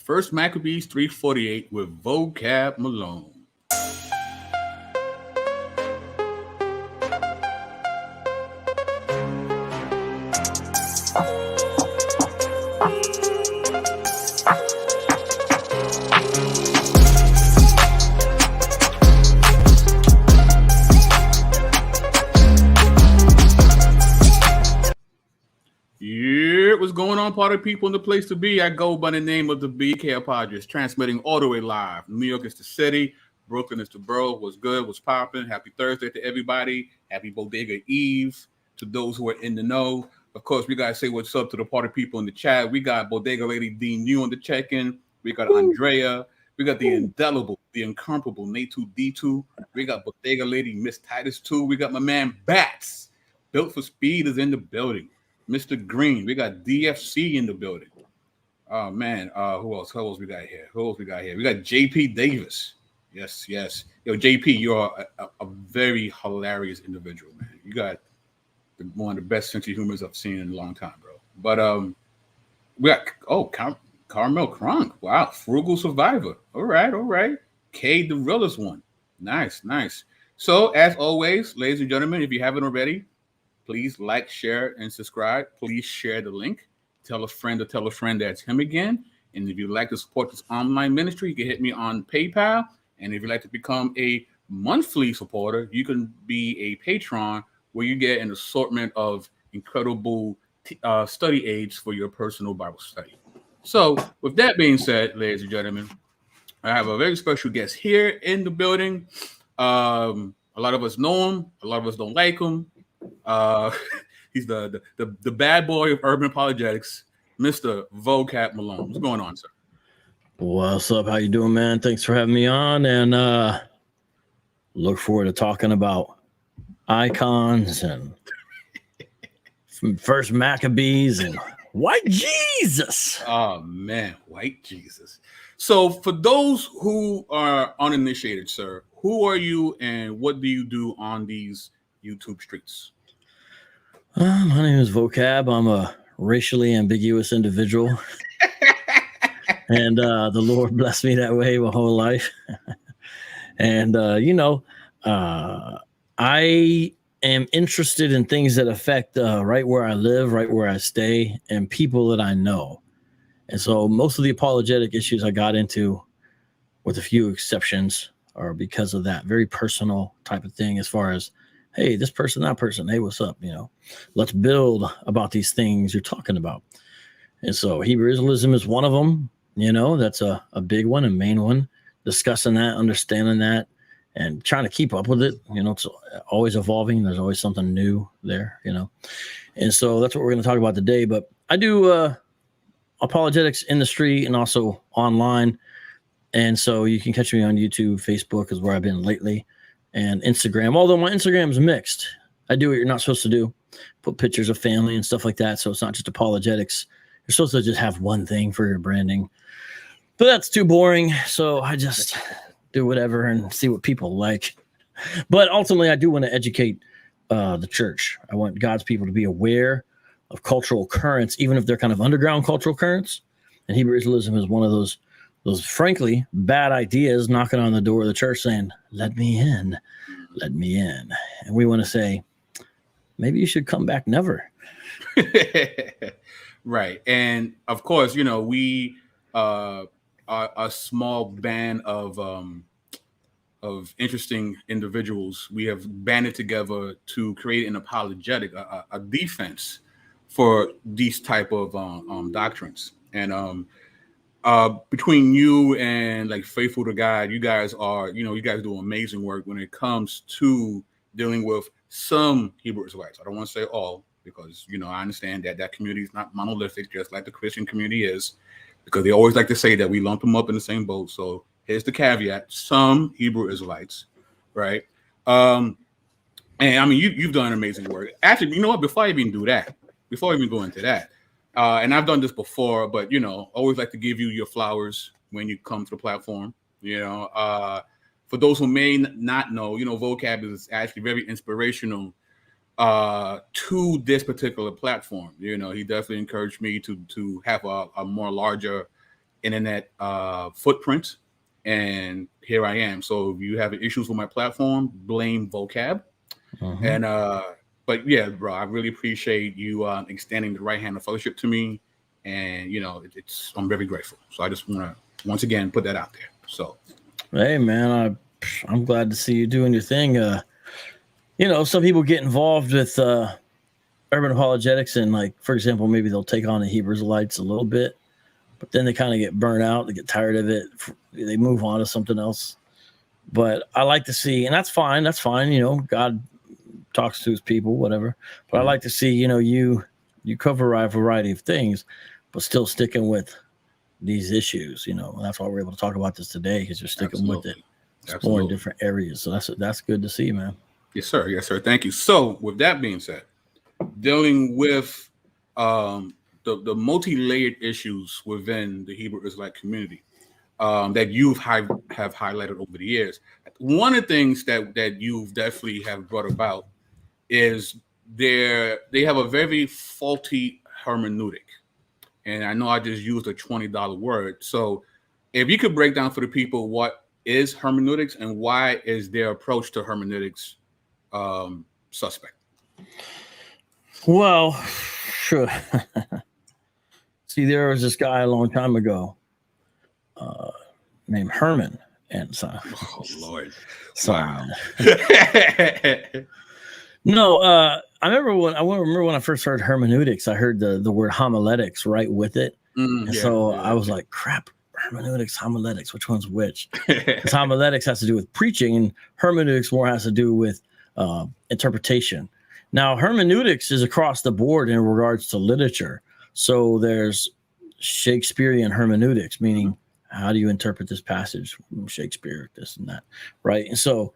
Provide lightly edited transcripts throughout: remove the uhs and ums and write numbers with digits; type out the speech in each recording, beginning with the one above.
First Maccabees 3:48 with Vocab Malone. What's going on, party people, in the place to be? I go by the name of the BK Padres, transmitting all the way live. New York is the city, Brooklyn is the borough. What's good? What's popping? Happy Thursday to everybody. Happy Bodega Eve to those who are in the know. Of course, we gotta say what's up to the party people in the chat. We got Bodega Lady D New on the check-in. We got Andrea. We got the indelible, the incomparable Nate2 D2. We got Bodega Lady Miss Titus 2. We got my man Bats. Built for Speed is in the building. Mr. Green, we got DFC in the building. Oh man, who else? Who else we got here? We got JP Davis. Yes. Yo, JP, you're a very hilarious individual, man. You got one of the best sense of humors I've seen in a long time, bro. But we got Carmel Kronk. Wow, frugal survivor. All right. K the realest one. Nice. So as always, ladies and gentlemen, if you haven't already, please like, share, and subscribe. Please share the link. Tell a friend that's him again. And if you'd like to support this online ministry, you can hit me on PayPal. And if you'd like to become a monthly supporter, you can be a patron where you get an assortment of incredible study aids for your personal Bible study. So with that being said, ladies and gentlemen, I have a very special guest here in the building. A lot of us know him. A lot of us don't like him. He's the bad boy of urban apologetics, Mr. Vocab Malone. What's going on, sir? What's up? How you doing, man? Thanks for having me on, and look forward to talking about icons and First Maccabees and White Jesus. Oh man, White Jesus. So for those who are uninitiated, sir, who are you and what do you do on these YouTube streets? My name is Vocab. I'm a racially ambiguous individual. And the Lord blessed me that way my whole life. And, I am interested in things that affect right where I live, right where I stay, and people that I know. And so most of the apologetic issues I got into, with a few exceptions, are because of that very personal type of thing as far as, hey, this person, that person, hey, what's up? Let's build about these things you're talking about. And so Hebrew Israelism is one of them. That's a big one, a main one. Discussing that, understanding that, and trying to keep up with it. It's always evolving. There's always something new there, And so that's what we're going to talk about today. But I do apologetics in the street and also online. And so you can catch me on YouTube, Facebook is where I've been lately. And Instagram, although my Instagram is mixed. I do what you're not supposed to do. Put pictures of family and stuff like that. So it's not just apologetics. You're supposed to just have one thing for your branding. But that's too boring. So I just do whatever and see what people like. But ultimately, I do want to educate the church. I want God's people to be aware of cultural currents, even if they're kind of underground cultural currents. And Hebrew Israelism is one of those frankly bad ideas knocking on the door of the church saying, let me in. And we want to say, maybe you should come back never. Right. And of course, we are a small band of interesting individuals. We have banded together to create an apologetic, a defense for these type of doctrines. And between you and like Faithful to God, you guys do amazing work when it comes to dealing with some Hebrew Israelites. I don't want to say all, because I understand that community is not monolithic, just like the Christian community is, because they always like to say that we lump them up in the same boat. So here's the caveat: some Hebrew Israelites, right? And I mean, you've done amazing work. Actually, you know what? Before I even go into that. And I've done this before, but, always like to give you your flowers when you come to the platform. For those who may not know, Vocab is actually very inspirational to this particular platform. He definitely encouraged me to have a more larger internet footprint, and here I am. So if you have issues with my platform, blame Vocab. And but yeah, bro, I really appreciate you extending the right hand of fellowship to me, and I'm very grateful. So I just want to once again put that out there. So, hey man, I'm glad to see you doing your thing. Some people get involved with urban apologetics, and like, for example, maybe they'll take on the Hebrew Israelites a little bit, but then they kind of get burnt out. They get tired of it. They move on to something else. But I like to see, and that's fine. That's fine. God talks to his people, whatever. But I like to see, you cover a variety of things, but still sticking with these issues. And that's why we're able to talk about this today, because you're sticking with it, exploring different areas. So that's good to see, man. Yes, sir. Yes, sir. Thank you. So with that being said, dealing with the multi-layered issues within the Hebrew Israelite community that you've have highlighted over the years. One of the things that you've definitely have brought about is they have a very faulty hermeneutic. And I know I just used a $20 word. So if you could break down for the people what is hermeneutics and why is their approach to hermeneutics suspect? Well, sure. See, there was this guy a long time ago named Herman, and so. Oh Lord! Wow. No, I remember when I first heard hermeneutics, I heard the word homiletics right with it, I was like, crap. Hermeneutics, homiletics, which one's which? Because homiletics has to do with preaching, and hermeneutics more has to do with interpretation. Now, hermeneutics is across the board in regards to literature. So there's Shakespearean hermeneutics, meaning how do you interpret this passage from Shakespeare, this and that, right? And so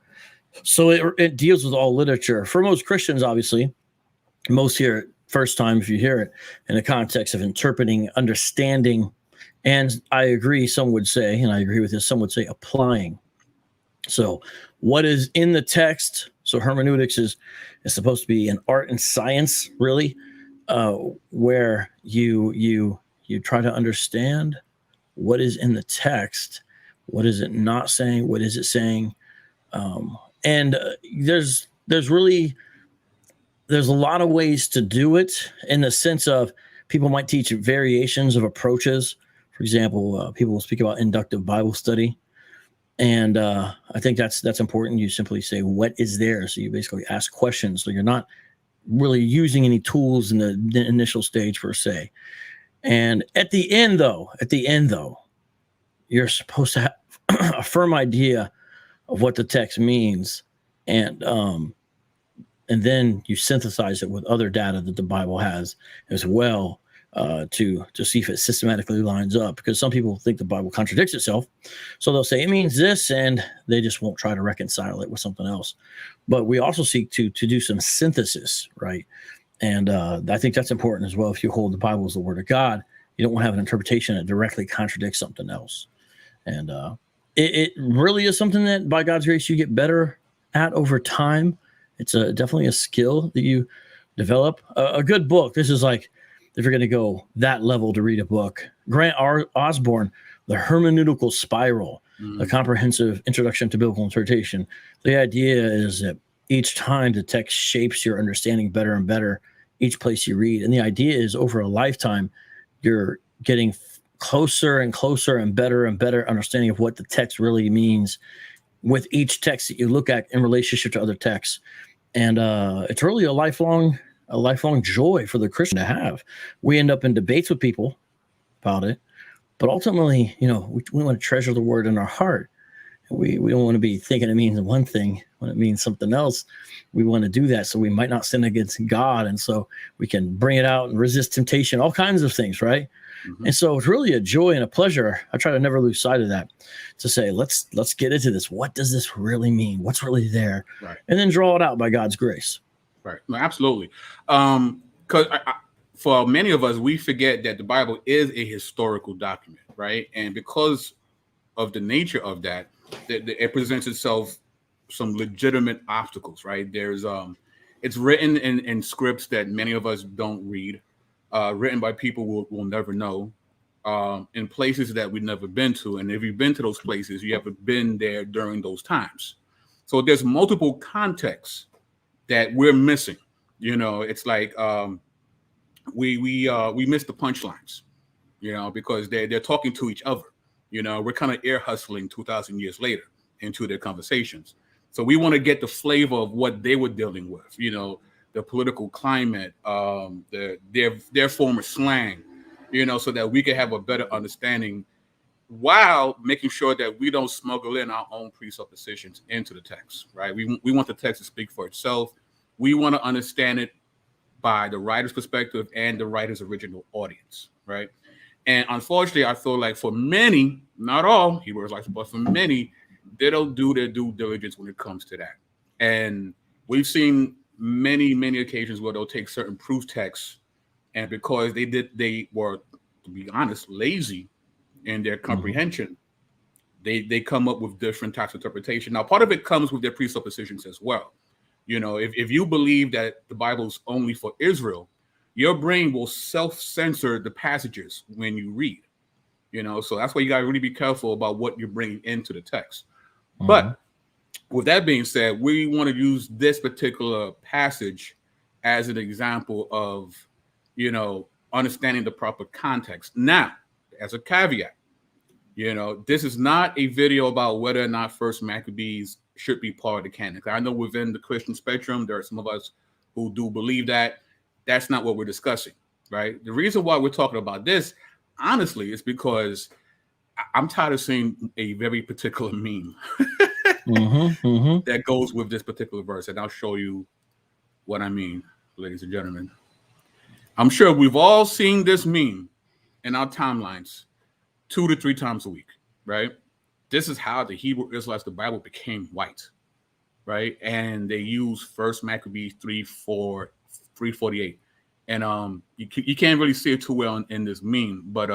it deals with all literature. For most Christians, obviously, most hear it first time if you hear it in the context of interpreting, understanding, and I agree, some would say, and I agree with this, some would say applying. So what is in the text? So hermeneutics is supposed to be an art and science, really, where you try to understand what is in the text, what is it not saying, what is it saying, and there's a lot of ways to do it, in the sense of people might teach variations of approaches. For example, people will speak about inductive Bible study. And I think that's important. You simply say, what is there? So you basically ask questions. So you're not really using any tools in the initial stage per se. And at the end, though, you're supposed to have a firm idea of what the text means. And then you synthesize it with other data that the Bible has as well, to see if it systematically lines up, because some people think the Bible contradicts itself. So they'll say it means this, and they just won't try to reconcile it with something else. But we also seek to do some synthesis, right? And I think that's important as well. If you hold the Bible as the Word of God, you don't want to have an interpretation that directly contradicts something else. And it really is something that, by God's grace, you get better at over time. It's definitely a skill that you develop. A good book, this is like, if you're going to go that level to read a book, Grant Osborne, The Hermeneutical Spiral, a comprehensive introduction to biblical interpretation. The idea is that each time the text shapes your understanding better and better, each place you read. And the idea is, over a lifetime, you're getting closer and closer and better understanding of what the text really means with each text that you look at in relationship to other texts. And it's really a lifelong joy for the Christian to have. We end up in debates with people about it, but ultimately, we want to treasure the word in our heart. We don't want to be thinking it means one thing when it means something else. We want to do that so we might not sin against God, and so we can bring it out and resist temptation, all kinds of things, right? Mm-hmm. And so it's really a joy and a pleasure. I try to never lose sight of that, to say, let's get into this. What does this really mean? What's really there? Right. And then draw it out by God's grace. Right. No, absolutely. Because for many of us, we forget that the Bible is a historical document, right? And because of the nature of that, it presents itself some legitimate obstacles, right? There's it's written in scripts that many of us don't read, written by people we'll never know. in places that we've never been to. And if you've been to those places, you haven't been there during those times. So there's multiple contexts that we're missing. You know, it's like we miss the punchlines, you know, because they're talking to each other. You know, we're kind of ear hustling 2,000 years later into their conversations. So we want to get the flavor of what they were dealing with, you know, the political climate, their former slang, you know, so that we can have a better understanding while making sure that we don't smuggle in our own presuppositions into the text, right? We want the text to speak for itself. We want to understand it by the writer's perspective and the writer's original audience, right? And unfortunately, I feel like for many, not all Hebrew Israelites, but for many, they don't do their due diligence when it comes to that. And we've seen many occasions where they'll take certain proof texts, and because they were, to be honest, lazy in their comprehension, they come up with different types of interpretation. Now, part of it comes with their presuppositions as well. You know, if you believe that the Bible's only for Israel, your brain will self-censor the passages when you read. You know, so that's why you got to really be careful about what you're bringing into the text. But with that being said, we want to use this particular passage as an example of, you know, understanding the proper context. Now, as a caveat, you know, this is not a video about whether or not First Maccabees should be part of the canon. I know within the Christian spectrum, there are some of us who do believe that. That's not what we're discussing, right? The reason why we're talking about this, honestly, is because I'm tired of seeing a very particular meme that goes with this particular verse. And I'll show you what I mean, ladies and gentlemen. I'm sure we've all seen this meme in our timelines 2 to 3 times a week, right? This is how the Hebrew Israelites, the Bible, became white, right? And they use First Maccabees 3:48. And you can't really see it too well in this meme, but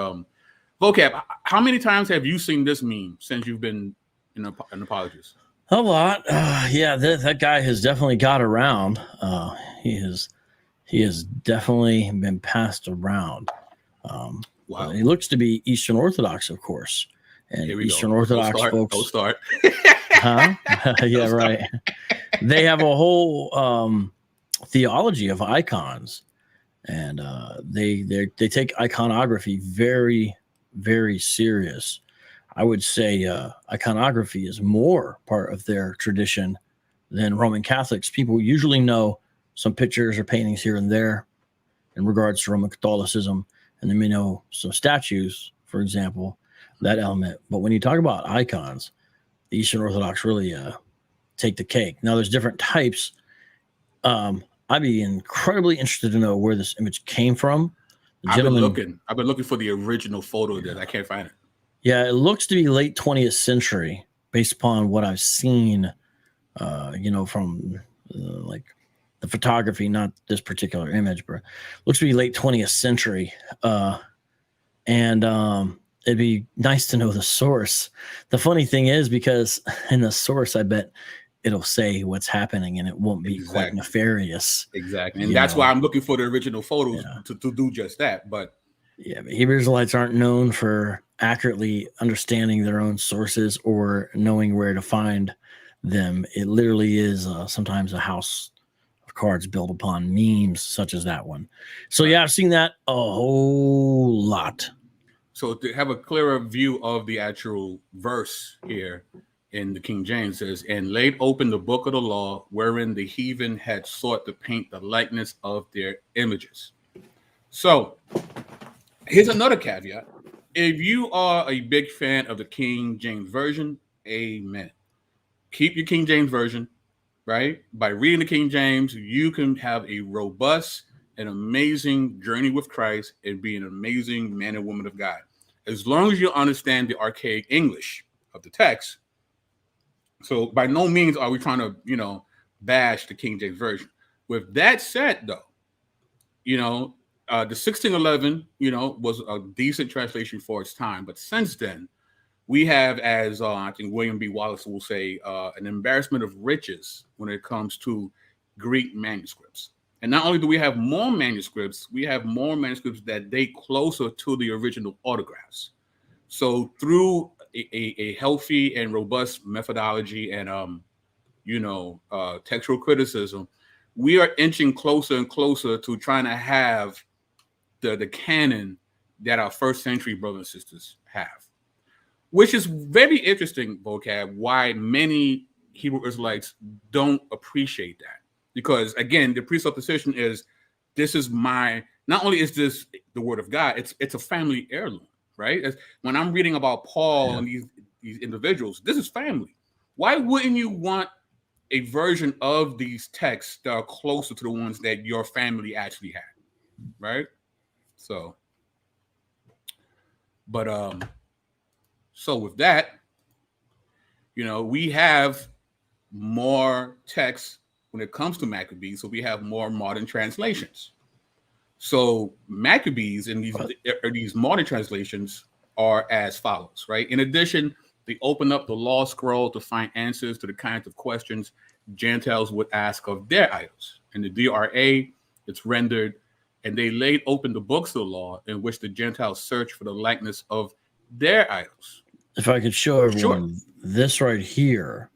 Vocab, how many times have you seen this meme since you've been in Apologists? A lot. Yeah, that guy has definitely got around. He has definitely been passed around. Wow. He looks to be Eastern Orthodox, of course. And Eastern Orthodox folks. Don't start. Huh? Yeah, right. They have a whole theology of icons, and they take iconography very, very serious. I would say iconography is more part of their tradition than Roman Catholics. People usually know some pictures or paintings here and there in regards to Roman Catholicism, and they may know some statues, for example, that element. But when you talk about icons, the Eastern Orthodox really take the cake. Now, there's different types. I'd be incredibly interested to know where this image came from. I've been looking for the original photo that I can't find it. Yeah, it looks to be late 20th century based upon what I've seen, from like the photography, not this particular image, but looks to be late 20th century. And it'd be nice to know the source. The funny thing is, because in the source, I bet it'll say what's happening and it won't be quite nefarious. Exactly. And that's why I'm looking for the original photos to do just that. But yeah, but Hebrew Israelites aren't known for accurately understanding their own sources or knowing where to find them. It literally is sometimes a house of cards built upon memes such as that one. So yeah, I've seen that a whole lot. So to have a clearer view of the actual verse here in the King James says, "And laid open the book of the law, wherein the heathen had sought to paint the likeness of their images." So here's another caveat. If you are a big fan of the King James Version, amen. Keep your King James Version, right? By reading the King James, you can have a robust and amazing journey with Christ and be an amazing man and woman of God. As long as you understand the archaic English of the text. So by no means are we trying to, bash the King James Version. With that said, though, the 1611, was a decent translation for its time. But since then, we have, as I think William B. Wallace will say, an embarrassment of riches when it comes to Greek manuscripts. And not only do we have more manuscripts, we have more manuscripts that date closer to the original autographs. So through a healthy and robust methodology and textual criticism, we are inching closer and closer to trying to have the canon that our first century brothers and sisters have, which is very interesting, Vocab, why many Hebrew Israelites don't appreciate that. Because again, the presupposition is this is not only is this the word of God, it's a family heirloom, right? When I'm reading about Paul and these individuals, this is family. Why wouldn't you want a version of these texts that are closer to the ones that your family actually had, right? So, but so with that, we have more texts when it comes to Maccabees, so we have more modern translations. So Maccabees in these modern translations are as follows, right? In addition, they open up the law scroll to find answers to the kinds of questions Gentiles would ask of their idols. In the DRA, it's rendered, and they laid open the books of the law in which the Gentiles search for the likeness of their idols. If I could show everyone, this right here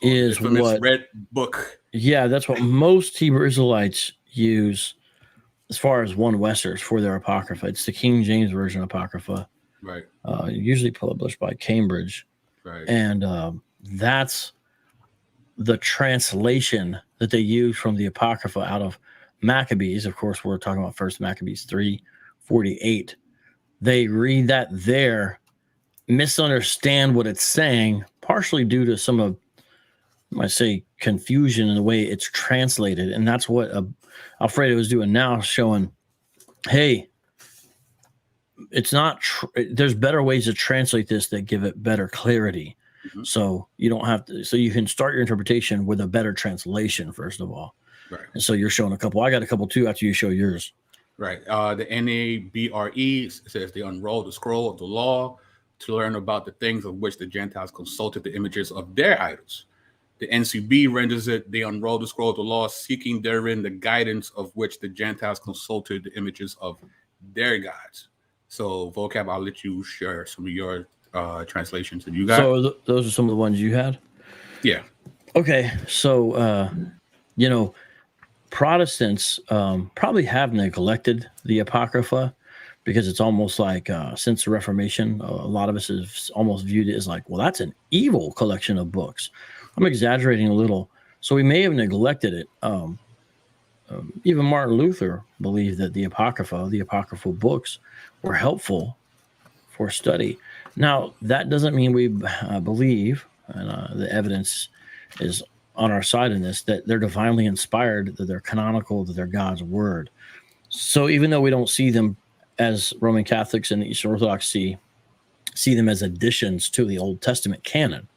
is what red book. Yeah, that's what most Hebrew Israelites use as far as one Westers for their Apocrypha. It's the King James Version Apocrypha. Right. Usually published by Cambridge. Right. And that's the translation that they use from the Apocrypha out of Maccabees. Of course, we're talking about First Maccabees 3:48. They read that there, misunderstand what it's saying, partially due to some of, I say, confusion in the way it's translated. And that's what Alfredo is doing now, showing, hey, it's not, there's better ways to translate this that give it better clarity. Mm-hmm. So you don't have to, so you can start your interpretation with a better translation, first of all. Right. And so you're showing a couple. I got a couple too after you show yours. Right. The NABRE says they unrolled the scroll of the law to learn about the things of which the Gentiles consulted the images of their idols. The NCB renders it, they unrolled the scroll of the law, seeking therein the guidance of which the Gentiles consulted the images of their gods. So, Vocab, I'll let you share some of your translations that you got. So those are some of the ones you had? Yeah. Okay. So, Protestants probably have neglected the Apocrypha because it's almost like since the Reformation, a lot of us have almost viewed it as like, well, that's an evil collection of books. I'm exaggerating a little. So we may have neglected it. Even Martin Luther believed that the apocryphal books were helpful for study. Now, that doesn't mean we believe, and the evidence is on our side in this, that they're divinely inspired, that they're canonical, that they're God's word. So even though we don't see them as Roman Catholics and Eastern Orthodox see them as additions to the Old Testament canon,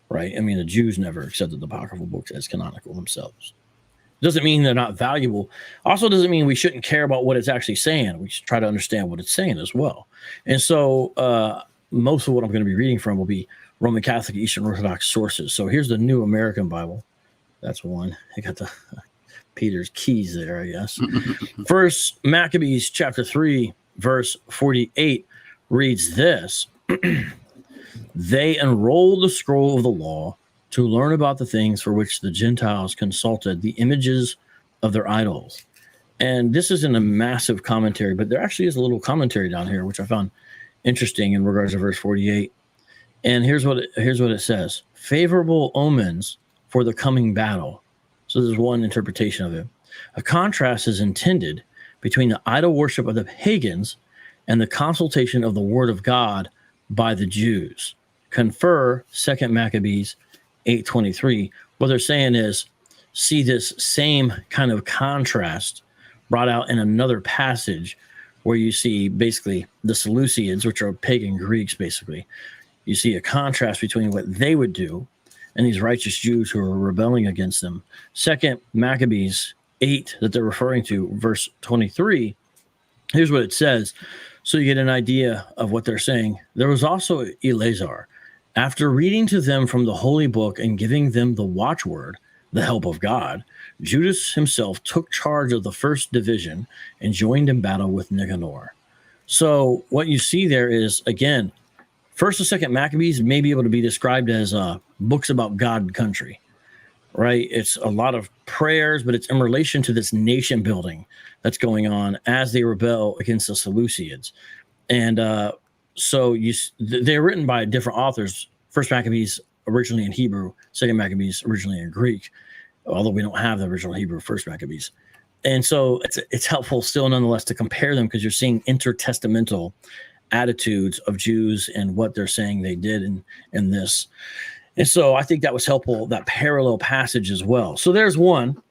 right? I mean, the Jews never accepted the apocryphal books as canonical themselves. Doesn't mean they're not valuable. Also doesn't mean we shouldn't care about what it's actually saying. We should try to understand what it's saying as well. And so most of what I'm going to be reading from will be Roman Catholic, Eastern Orthodox sources. So here's the New American Bible. That's one. I got the Peter's keys there, I guess. First Maccabees chapter 3, verse 48 reads this. They unrolled the scroll of the law to learn about the things for which the Gentiles consulted the images of their idols. And this isn't a massive commentary, but there actually is a little commentary down here, which I found interesting in regards to verse 48. And here's what it says. Favorable omens for the coming battle. So there's one interpretation of it. A contrast is intended between the idol worship of the pagans and the consultation of the word of God by the Jews. Confer 2 Maccabees 8:23. What they're saying is, see this same kind of contrast brought out in another passage where you see basically the Seleucids, which are pagan Greeks, basically. You see a contrast between what they would do and these righteous Jews who are rebelling against them. 2 Maccabees 8 that they're referring to, verse 23, here's what it says. So you get an idea of what they're saying. There was also Eleazar. After reading to them from the holy book and giving them the watchword, the help of God, Judas himself took charge of the first division and joined in battle with Nicanor. So what you see there is, again, First and Second Maccabees may be able to be described as books about God and country, right? It's a lot of prayers, but it's in relation to this nation building that's going on as they rebel against the Seleucids. And so they're written by different authors. First Maccabees originally in Hebrew, Second Maccabees originally in Greek, although we don't have the original Hebrew First Maccabees. And so it's helpful still nonetheless to compare them, because you're seeing intertestamental attitudes of Jews and what they're saying they did in this. And so I think that was helpful, that parallel passage as well. So there's one.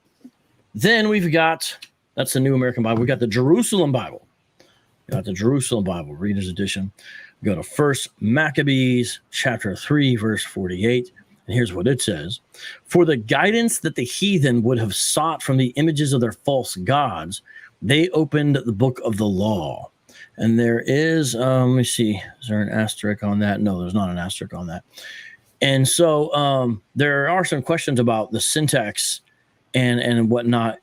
Then we've got, that's the New American Bible. We got the Jerusalem Bible. We got the Jerusalem Bible, Reader's Edition. We go to First Maccabees chapter 3, verse 48. And here's what it says. For the guidance that the heathen would have sought from the images of their false gods, they opened the book of the law. And there is, let me see, is there an asterisk on that? No, there's not an asterisk on that. And so there are some questions about the syntax and whatnot.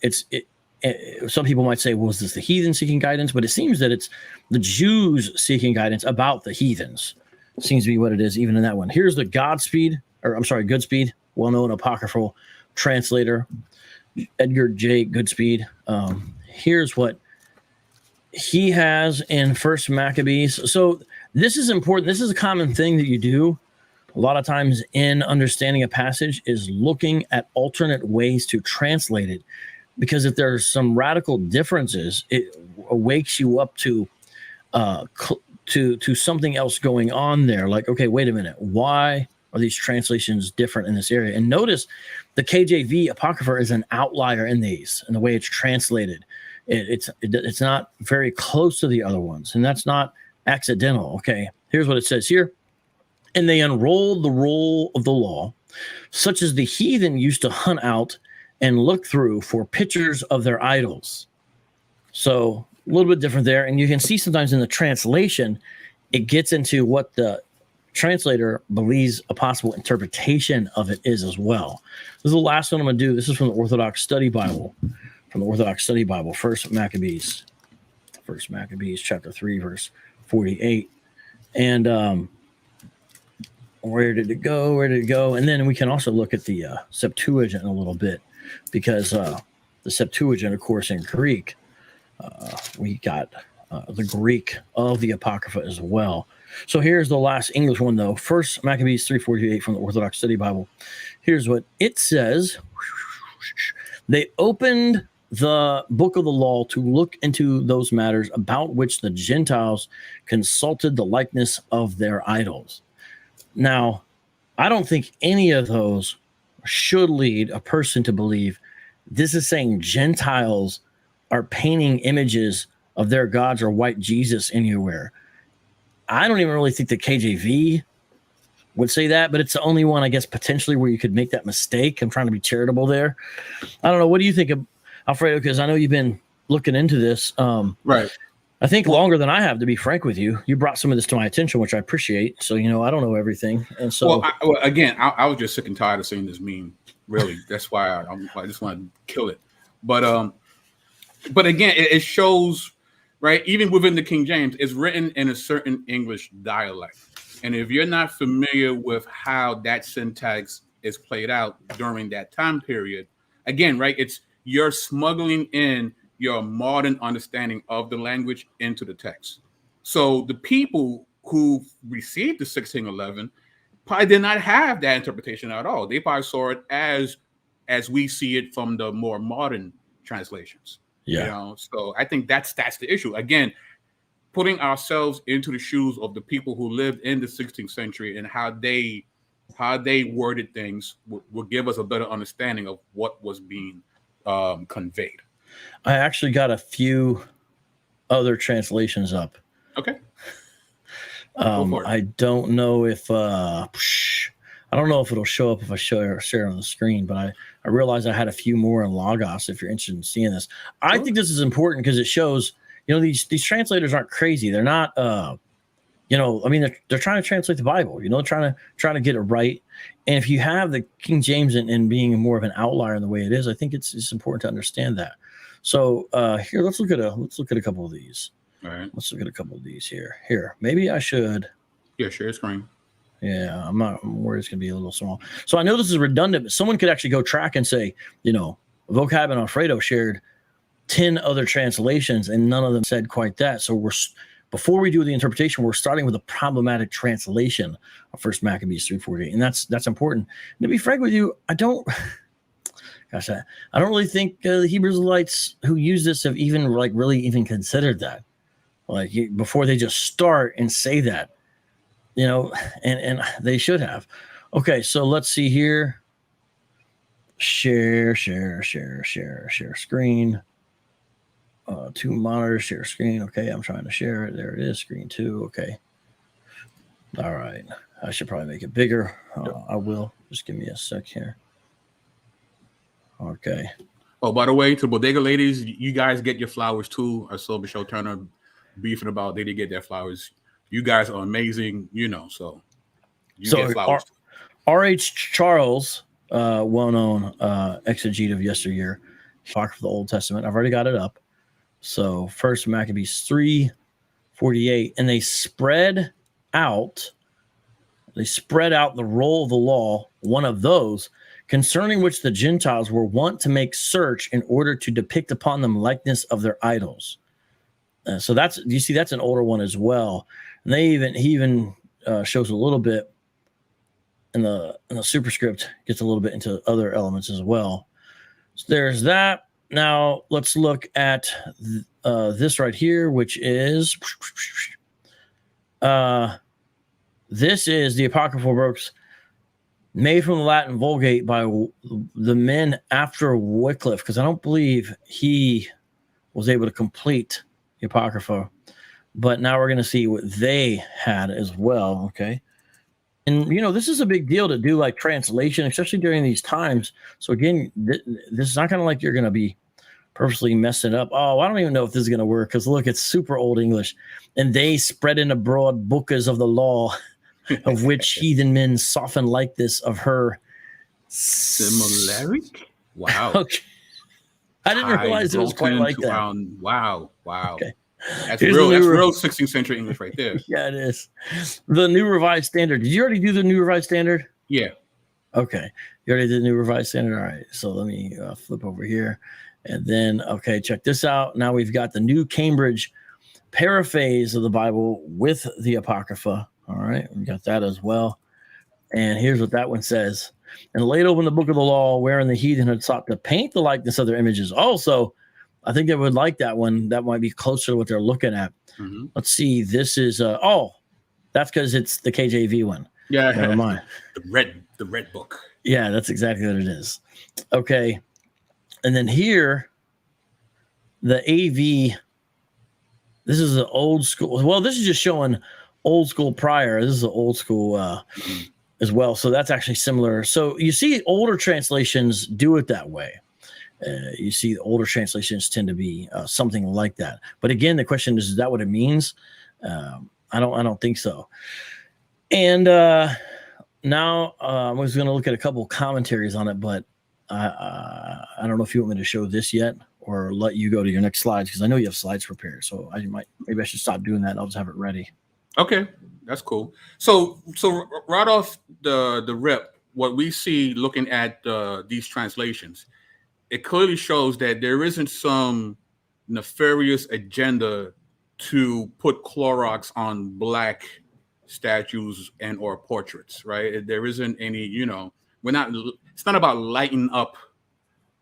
Some people might say, well, is this the heathen seeking guidance? But it seems that it's the Jews seeking guidance about the heathens. Seems to be what it is, even in that one. Here's the Goodspeed, well-known apocryphal translator, Edgar J. Goodspeed. Here's what he has in First Maccabees. So this is important. This is a common thing that you do a lot of times in understanding a passage, is looking at alternate ways to translate it. Because if there's some radical differences, it wakes you up to something else going on there. Like, okay, wait a minute. Why are these translations different in this area? And notice the KJV Apocrypha is an outlier in these, in the way it's translated. It's not very close to the other ones, and that's not accidental. Okay, here's what it says here. And they unrolled the roll of the law, such as the heathen used to hunt out and look through for pictures of their idols. So a little bit different there. And you can see sometimes in the translation, it gets into what the translator believes a possible interpretation of it is as well. This is the last one I'm going to do. This is from the Orthodox Study Bible. First Maccabees chapter 3, verse 48. And where did it go? And then we can also look at the Septuagint a little bit, because the Septuagint, of course, in Greek, we got the Greek of the Apocrypha as well. So here's the last English one, though. First Maccabees 3:48 from the Orthodox Study Bible. Here's what it says. They opened the book of the law to look into those matters about which the Gentiles consulted the likeness of their idols. Now, I don't think any of those should lead a person to believe this is saying Gentiles are painting images of their gods or white Jesus anywhere. I don't even really think the KJV would say that, but it's the only one, I guess, potentially where you could make that mistake. I'm trying to be charitable there. I don't know. What do you think of, Alfredo? Because I know you've been looking into this. Right. I think longer than I have, to be frank with you. You brought some of this to my attention, which I appreciate. So, I don't know everything. And so, I was just sick and tired of seeing this meme. Really, that's why I just want to kill it. But again, it shows, right? Even within the King James, it's written in a certain English dialect, and if you're not familiar with how that syntax is played out during that time period, again, right? You're smuggling in your modern understanding of the language into the text. So the people who received the 1611 probably did not have that interpretation at all. They probably saw it as we see it from the more modern translations. Yeah. So I think that's the issue. Again, putting ourselves into the shoes of the people who lived in the 16th century and how they worded things will give us a better understanding of what was being conveyed. I actually got a few other translations up. Okay. I don't know if it'll show up if I share it on the screen, but I realized I had a few more in Logos if you're interested in seeing this. I think this is important because it shows, these translators aren't crazy. They're not You know, I mean, they're trying to translate the Bible, you know, trying to get it right. And if you have the King James and being more of an outlier in the way it is, I think it's important to understand that. So here, let's look at a couple of these. All right. Let's look at a couple of these here. Here, maybe I should. Yeah, share screen. Yeah, I'm worried it's going to be a little small. So I know this is redundant, but someone could actually go track and say, you know, Vocab and Alfredo shared 10 other translations, and none of them said quite that. So before we do the interpretation, we're starting with a problematic translation of First Maccabees 3:48, and that's important. And to be frank with you, I don't really think the Hebrew Israelites who use this have even really even considered that, like before they just start and say that, you know, and they should have. Okay, so let's see here. Share screen. Two monitors, share screen. Okay, I'm trying to share it. There it is, screen 2. Okay. All right. I should probably make it bigger. I will. Just give me a sec here. Okay. Oh, by the way, to Bodega ladies, you guys get your flowers too. I saw Michelle Turner beefing about they didn't get their flowers. You guys are amazing, you know, so you get flowers too. R.H. Charles, well-known exegete of yesteryear, talked for the Old Testament. I've already got it up. So First Maccabees 3:48, and they spread out the roll of the law, one of those concerning which the Gentiles were wont to make search in order to depict upon them likeness of their idols. So that's an older one as well. And he even shows a little bit in the superscript, gets a little bit into other elements as well. So there's that. Now let's look at this right here, which is this is the apocryphal works made from the Latin Vulgate by the men after Wycliffe, because I don't believe he was able to complete the apocrypha. But now we're going to see what they had as well. Okay. And, you know, this is a big deal to do like translation, especially during these times. So again, this is not kind of like you're going to be purposely messing up. Oh, I don't even know if this is going to work, because look, it's super old English. And they spread in abroad books of the law, of which heathen men soften like this of her similarity. Wow. Okay. I didn't realize it was quite like that. Wow. Okay. That's real 16th century English right there. Yeah, it is. The New Revised Standard. Did you already do the New Revised Standard? Yeah. Okay. You already did the New Revised Standard? All right. So let me flip over here. And then, okay, check this out. Now we've got the New Cambridge paraphrase of the Bible with the Apocrypha. All right. We got that as well. And here's what that one says. And laid open the book of the law, wherein the heathen had sought to paint the likeness of their images. Also, I think they would like that one. That might be closer to what they're looking at. Mm-hmm. Let's see. This is that's because it's the KJV one. Yeah, never mind. The red book. Yeah, that's exactly what it is. Okay, and then here, the AV. This is the old school. Well, this is just showing old school prior. This is the old school as well. So that's actually similar. So you see, older translations do it that way. You see, older translations tend to be something like that. But again, the question is that what it means? I don't think so. And now I was going to look at a couple of commentaries on it, but I don't know if you want me to show this yet or let you go to your next slides, because I know you have slides prepared. So maybe I should stop doing that. I'll just have it ready. Okay, that's cool. So right off the rip, what we see looking at these translations, it clearly shows that there isn't some nefarious agenda to put Clorox on Black statues and or portraits, right? There isn't any, it's not about lighting up,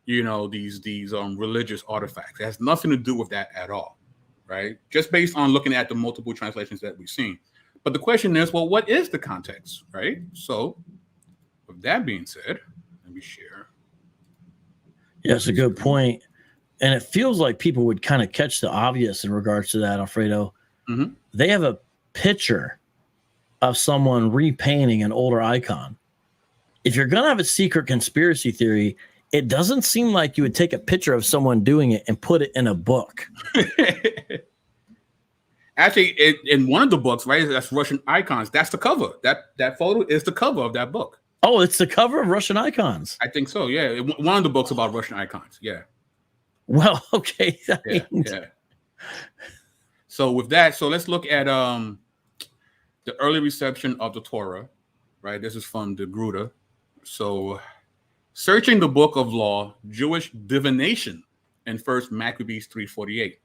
these religious artifacts. It has nothing to do with that at all, right? Just based on looking at the multiple translations that we've seen. But the question is, well, what is the context, right? So with that being said, let me share. Yeah, it's a good point. And it feels like people would kind of catch the obvious in regards to that, Alfredo. Mm-hmm. They have a picture of someone repainting an older icon. If you're going to have a secret conspiracy theory, it doesn't seem like you would take a picture of someone doing it and put it in a book. Actually, in one of the books, right, that's Russian icons. That's the cover. That photo is the cover of that book. Oh, it's the cover of Russian icons. I think so. Yeah, one of the books about Russian icons. Yeah. Well, okay. Yeah. So with that, so let's look at the early reception of the Torah. Right. This is from the Gruta. So, searching the book of law, Jewish divination, in First Maccabees 3:48.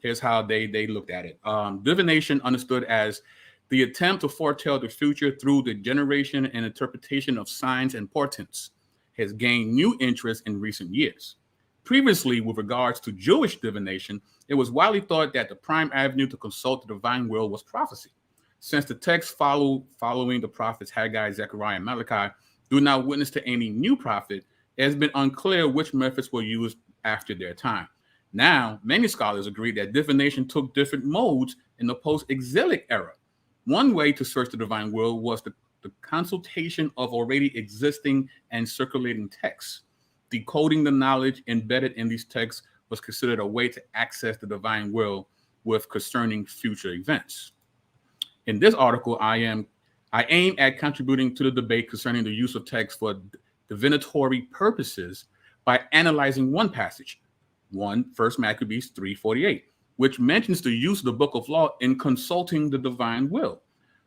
Here's how they looked at it. Divination, understood as the attempt to foretell the future through the generation and interpretation of signs and portents, has gained new interest in recent years. Previously, with regards to Jewish divination, it was widely thought that the prime avenue to consult the divine will was prophecy. Since the texts following the prophets Haggai, Zechariah, and Malachi do not witness to any new prophet, it has been unclear which methods were used after their time. Now, many scholars agree that divination took different modes in the post-exilic era. One way to search the divine will was the consultation of already existing and circulating texts. Decoding the knowledge embedded in these texts was considered a way to access the divine will with concerning future events. In this article, I aim at contributing to the debate concerning the use of text for divinatory purposes by analyzing one passage, 1 Maccabees 3:48, which mentions the use of the book of law in consulting the divine will.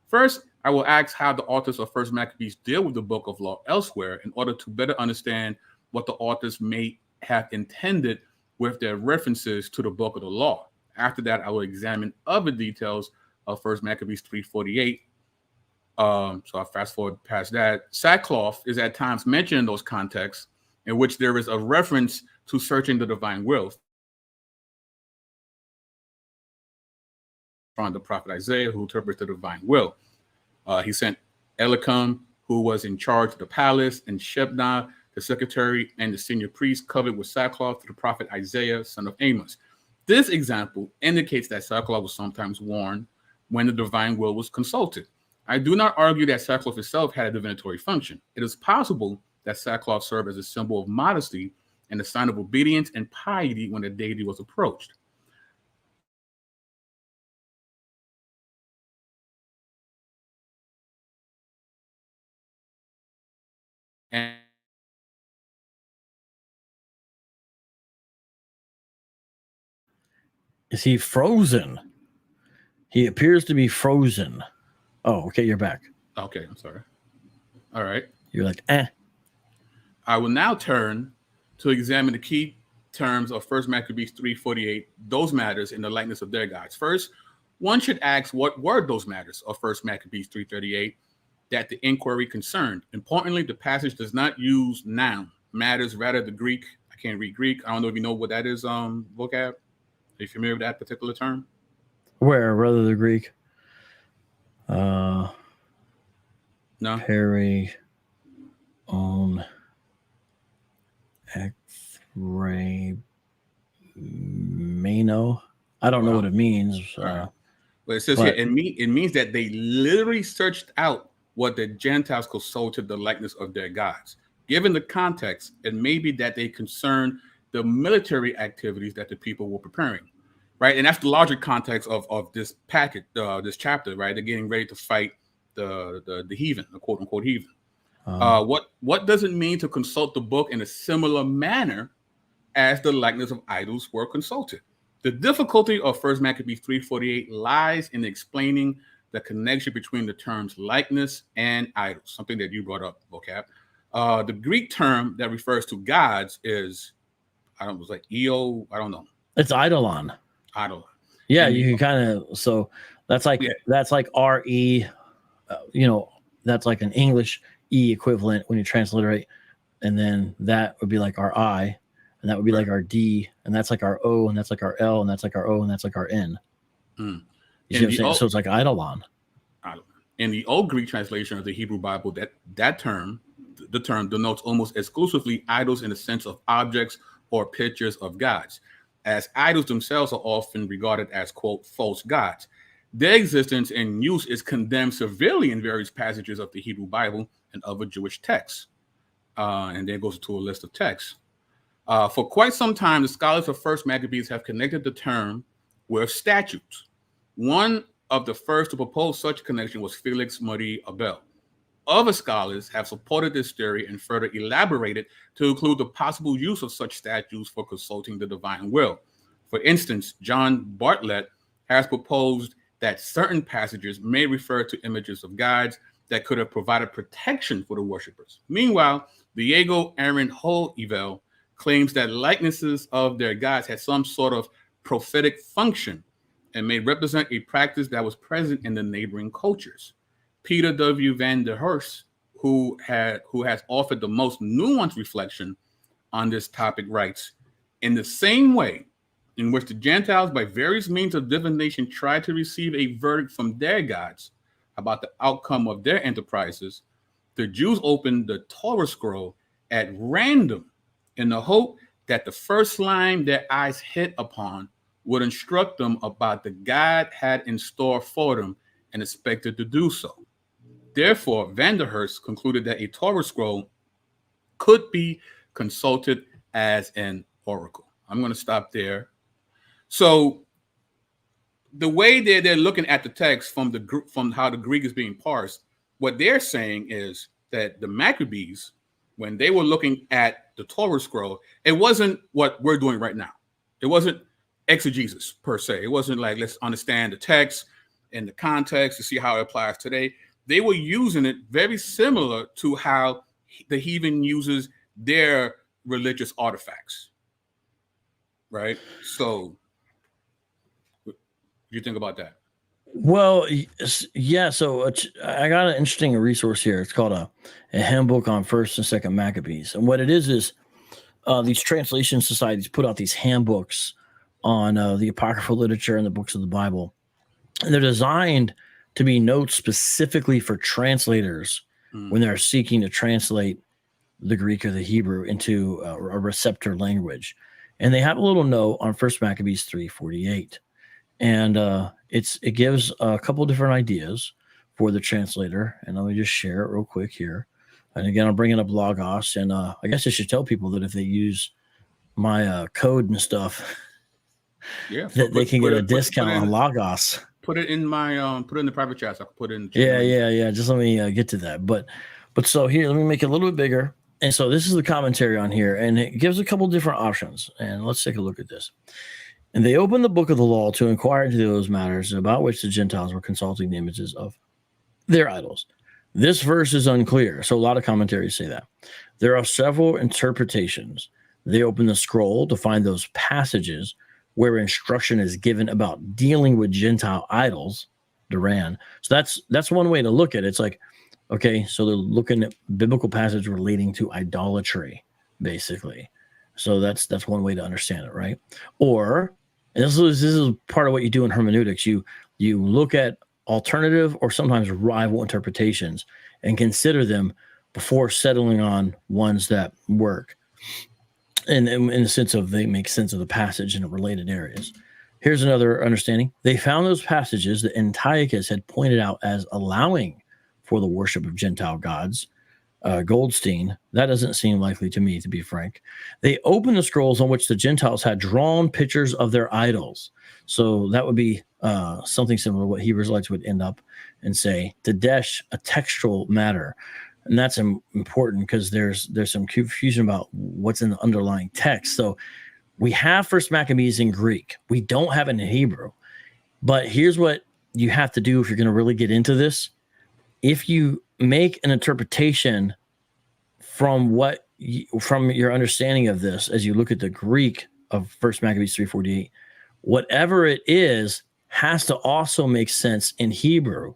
First, I will ask how the authors of 1 Maccabees deal with the book of law elsewhere in order to better understand what the authors may have intended with their references to the book of the law. After that, I will examine other details of 1 Maccabees 3:48. So I'll fast forward past that. Sackcloth is at times mentioned in those contexts in which there is a reference to searching the divine will. From the prophet Isaiah, who interprets the divine will. He sent Elikam, who was in charge of the palace, and Shebna, the secretary, and the senior priest, covered with sackcloth to the prophet Isaiah, son of Amos. This example indicates that sackcloth was sometimes worn when the divine will was consulted. I do not argue that sackcloth itself had a divinatory function. It is possible that sackcloth served as a symbol of modesty and a sign of obedience and piety when the deity was approached. And is he frozen? He appears to be frozen. Oh, okay, you're back. Okay, I'm sorry. All right. You're like, eh. I will now turn to examine the key terms of 1 Maccabees 3:48, those matters in the likeness of their gods. First, one should ask what were those matters of 1 Maccabees 3:38 that the inquiry concerned. Importantly, the passage does not use noun matters, rather the Greek. I can't read Greek. I don't know if you know what that is, vocab. Are you familiar with that particular term? Where, rather the Greek? No. Perry on X-ray Mano. I don't know what it means. But it says here, it means that they literally searched out what the Gentiles consulted the likeness of their gods. Given the context, it may be that they concern the military activities that the people were preparing, right? And that's the larger context of this packet, this chapter, right? They're getting ready to fight the heathen, the quote unquote heathen. What does it mean to consult the book in a similar manner as the likeness of idols were consulted? The difficulty of 1 Maccabees 3:48 lies in explaining the connection between the terms likeness and idols, something that you brought up, Vocab. The Greek term that refers to gods is, I don't know, it was like Eo, I don't know. It's eidolon. Eidolon. Yeah, and you can kind of, so that's like R-E, that's like an English E equivalent when you transliterate. And then that would be like our I, and that would be like our D, and that's like our O, and that's like our L, and that's like our O, and that's like our N. You see what I'm saying? So it's like eidolon. In the old Greek translation of the Hebrew Bible, the term denotes almost exclusively idols in the sense of objects or pictures of gods, as idols themselves are often regarded as, quote, false gods. Their existence and use is condemned severely in various passages of the Hebrew Bible and other Jewish texts. And then it goes to a list of texts. For quite some time, the scholars of 1 Maccabees have connected the term with statutes. One of the first to propose such a connection was Felix Marie Abel. Other scholars have supported this theory and further elaborated to include the possible use of such statues for consulting the divine will. For instance, John Bartlett has proposed that certain passages may refer to images of gods that could have provided protection for the worshippers. Meanwhile, Diego Aaron Holevel claims that likenesses of their gods had some sort of prophetic function and may represent a practice that was present in the neighboring cultures. Peter W. van der Heerst, who has offered the most nuanced reflection on this topic, writes, in the same way in which the Gentiles, by various means of divination, tried to receive a verdict from their gods about the outcome of their enterprises, the Jews opened the Torah scroll at random in the hope that the first line their eyes hit upon would instruct them about the God had in store for them and expected to do so. Therefore, van der Heerst concluded that a Torah scroll could be consulted as an oracle. I'm going to stop there. So the way they're looking at the text from how the Greek is being parsed, what they're saying is that the Maccabees, when they were looking at the Torah scroll, it wasn't what we're doing right now. It wasn't exegesis per se. It wasn't like, let's understand the text and the context to see how it applies today. They were using it very similar to how the heathen uses their religious artifacts, right? So what do you think about that? Well, yeah. So I got an interesting resource here. It's called a Handbook on First and Second Maccabees. And what it is these translation societies put out these handbooks on the apocryphal literature and the books of the Bible. And they're designed to be notes specifically for translators when they're seeking to translate the Greek or the Hebrew into a receptor language. And they have a little note on First Maccabees 3:48. And it gives a couple different ideas for the translator. And let me just share it real quick here. And again, I'm bringing up Logos. And I guess I should tell people that if they use my code and stuff, that they can get a discount on Logos. Put it in my put it in the private chat. So I can put it in the chat. Yeah. Just let me get to that. But so here, let me make it a little bit bigger. And so this is the commentary on here, and it gives a couple different options. And let's take a look at this. And they opened the book of the law to inquire into those matters about which the Gentiles were consulting the images of their idols. This verse is unclear. So a lot of commentaries say that. There are several interpretations. They open the scroll to find those passages where instruction is given about dealing with Gentile idols, Duran. So that's one way to look at it. It's like, okay, so they're looking at biblical passage relating to idolatry, basically. So that's one way to understand it, right? Or, and this is part of what you do in hermeneutics. You look at alternative or sometimes rival interpretations and consider them before settling on ones that work. And in the sense of they make sense of the passage in related areas. Here's another understanding. They found those passages that Antiochus had pointed out as allowing for the worship of Gentile gods. Goldstein, that doesn't seem likely to me, to be frank. They opened the scrolls on which the Gentiles had drawn pictures of their idols. So that would be something similar to what Hebrew Israelites would end up and say, Dadesh, a textual matter. And that's important because there's some confusion about what's in the underlying text. So we have First Maccabees in Greek. We don't have it in Hebrew. But here's what you have to do if you're going to really get into this. If you make an interpretation from your understanding of this, as you look at the Greek of First Maccabees 3:48, whatever it is has to also make sense in Hebrew.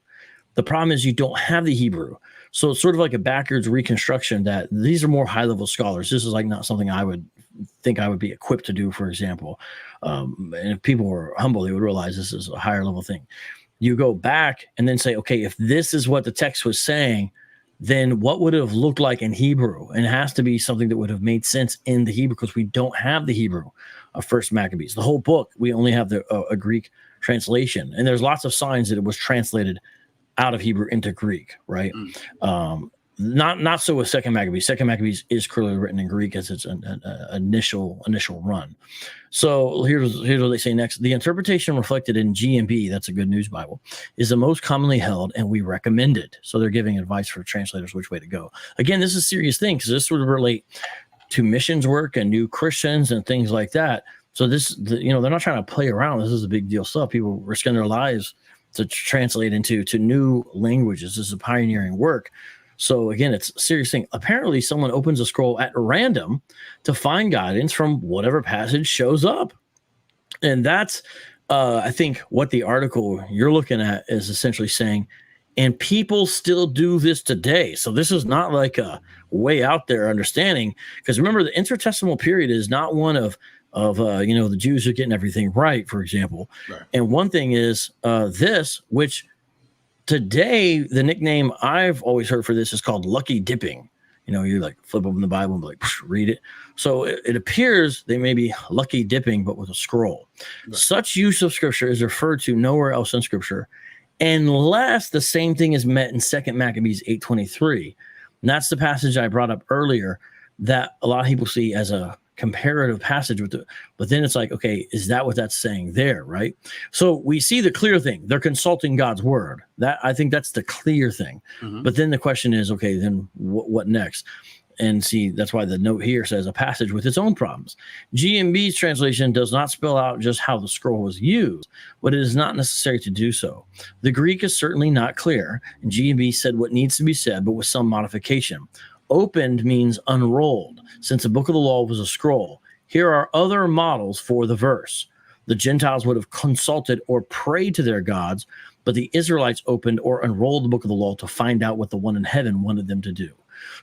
The problem is you don't have the Hebrew. So it's sort of like a backwards reconstruction that these are more high-level scholars. This is like not something I would think I would be equipped to do, for example. And if people were humble, they would realize this is a higher level thing. You go back and then say, okay, if this is what the text was saying, then what would it have looked like in Hebrew? And it has to be something that would have made sense in the Hebrew because we don't have the Hebrew of First Maccabees. The whole book, we only have a Greek translation. And there's lots of signs that it was translated out of Hebrew into Greek, right? Not so with Second Maccabees. Second Maccabees is clearly written in Greek as it's an initial run. So here's what they say next. The interpretation reflected in G&B, that's a Good News Bible, is the most commonly held, and we recommend it. So they're giving advice for translators which way to go. Again, this is a serious thing because this would relate to missions work and new Christians and things like that. So they're not trying to play around. This is a big deal stuff. People risking their lives to translate into new languages. This is a pioneering work. So again, it's a serious thing. Apparently, someone opens a scroll at random to find guidance from whatever passage shows up. And that's, I think, what the article you're looking at is essentially saying. And people still do this today. So this is not like a way out there understanding. Because remember, the intertestamental period is not one of the Jews are getting everything right, for example. Right. And one thing is this, which today, the nickname I've always heard for this is called lucky dipping. You like flip open the Bible and like read it. So it appears they may be lucky dipping, but with a scroll. Right. Such use of scripture is referred to nowhere else in scripture, unless the same thing is met in 2 Maccabees 8:23. And that's the passage I brought up earlier that a lot of people see as a comparative passage but then it's like, okay, is that what that's saying there, right? So we see the clear thing. They're consulting God's word. That I think that's the clear thing. Mm-hmm. But then the question is, okay, then what next? And see, that's why the note here says a passage with its own problems. G&B's translation does not spell out just how the scroll was used, but it is not necessary to do so. The Greek is certainly not clear, and G&B said what needs to be said, but with some modification. Opened means unrolled, since the book of the law was a scroll. Here are other models for the verse. The Gentiles would have consulted or prayed to their gods, but the Israelites opened or unrolled the book of the law to find out what the one in heaven wanted them to do.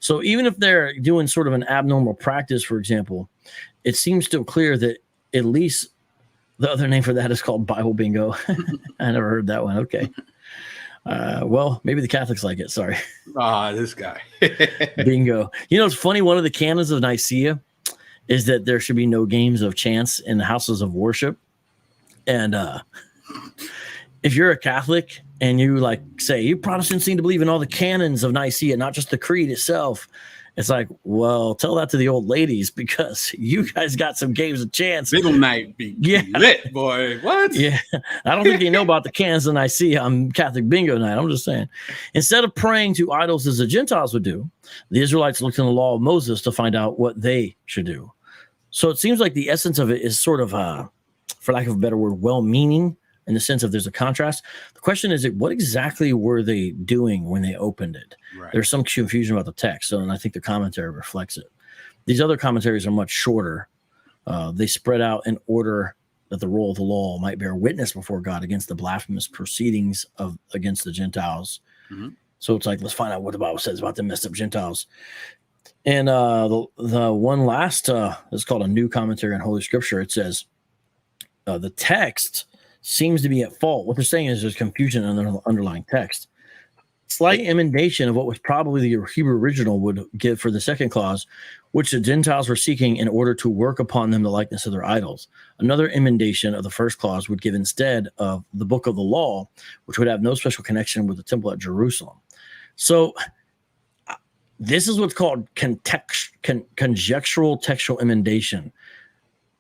So even if they're doing sort of an abnormal practice, for example, it seems still clear that at least the other name for that is called Bible bingo. I never heard that one. Okay. Well, maybe the Catholics like it. Sorry. This guy. Bingo. It's funny. One of the canons of Nicaea is that there should be no games of chance in the houses of worship. And if you're a Catholic and you say you Protestants seem to believe in all the canons of Nicaea, not just the creed itself, it's like, well, tell that to the old ladies because you guys got some games of chance. Bingo night be lit, boy. What? Yeah. I don't think they know about the canons of Nicaea on Catholic bingo night. I'm just saying. Instead of praying to idols as the Gentiles would do, the Israelites looked in the law of Moses to find out what they should do. So it seems like the essence of it is sort of, for lack of a better word, well-meaning in the sense of there's a contrast. The question is, what exactly were they doing when they opened it? Right. There's some confusion about the text, and I think the commentary reflects it. These other commentaries are much shorter. They spread out in order that the role of the law might bear witness before God against the blasphemous proceedings against the Gentiles. Mm-hmm. So it's like, let's find out what the Bible says about the messed up Gentiles. And the one last is called a new commentary on Holy Scripture. It says the text seems to be at fault. What they're saying is there's confusion in the underlying text. Slight emendation of what was probably the Hebrew original would give for the second clause, which the Gentiles were seeking in order to work upon them the likeness of their idols. Another emendation of the first clause would give instead of the book of the law, which would have no special connection with the temple at Jerusalem. So this is what's called conjectural textual emendation.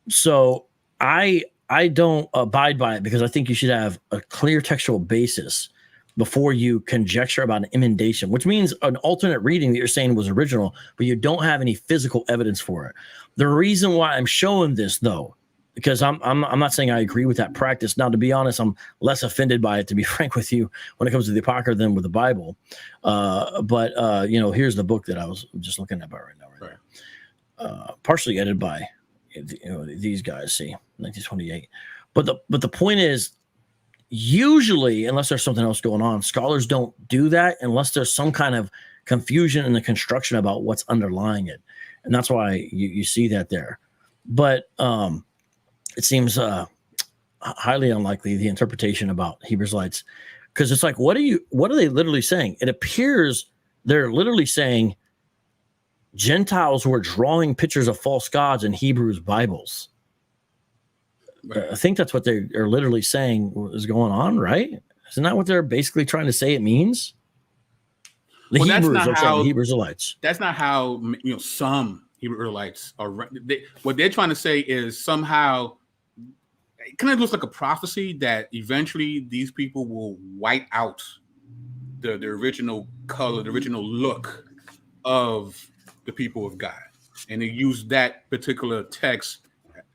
So I don't abide by it because I think you should have a clear textual basis before you conjecture about an emendation, which means an alternate reading that you're saying was original, but you don't have any physical evidence for it. The reason why I'm showing this, though, because I'm not saying I agree with that practice. Now, to be honest, I'm less offended by it, to be frank with you, when it comes to the Apocrypha than with the Bible. But here's the book that I was just looking at right now. Right. Partially edited by these guys, see, 1928. But the point is, usually, unless there's something else going on, scholars don't do that unless there's some kind of confusion in the construction about what's underlying it. And that's why you see that there. But it seems highly unlikely, the interpretation about Hebrews-lites, because it's like, what are they literally saying? It appears they're literally saying Gentiles were drawing pictures of false gods in Hebrews Bibles. I think that's what they are literally saying is going on, right? Isn't that what they're basically trying to say it means? The Well, that's Hebrews, not I'm saying, how- the Hebrew Israelites. That's not how some Hebrew Israelites are. What they're trying to say is somehow it kind of looks like a prophecy that eventually these people will wipe out the original color, the original look of the people of God, and they use that particular text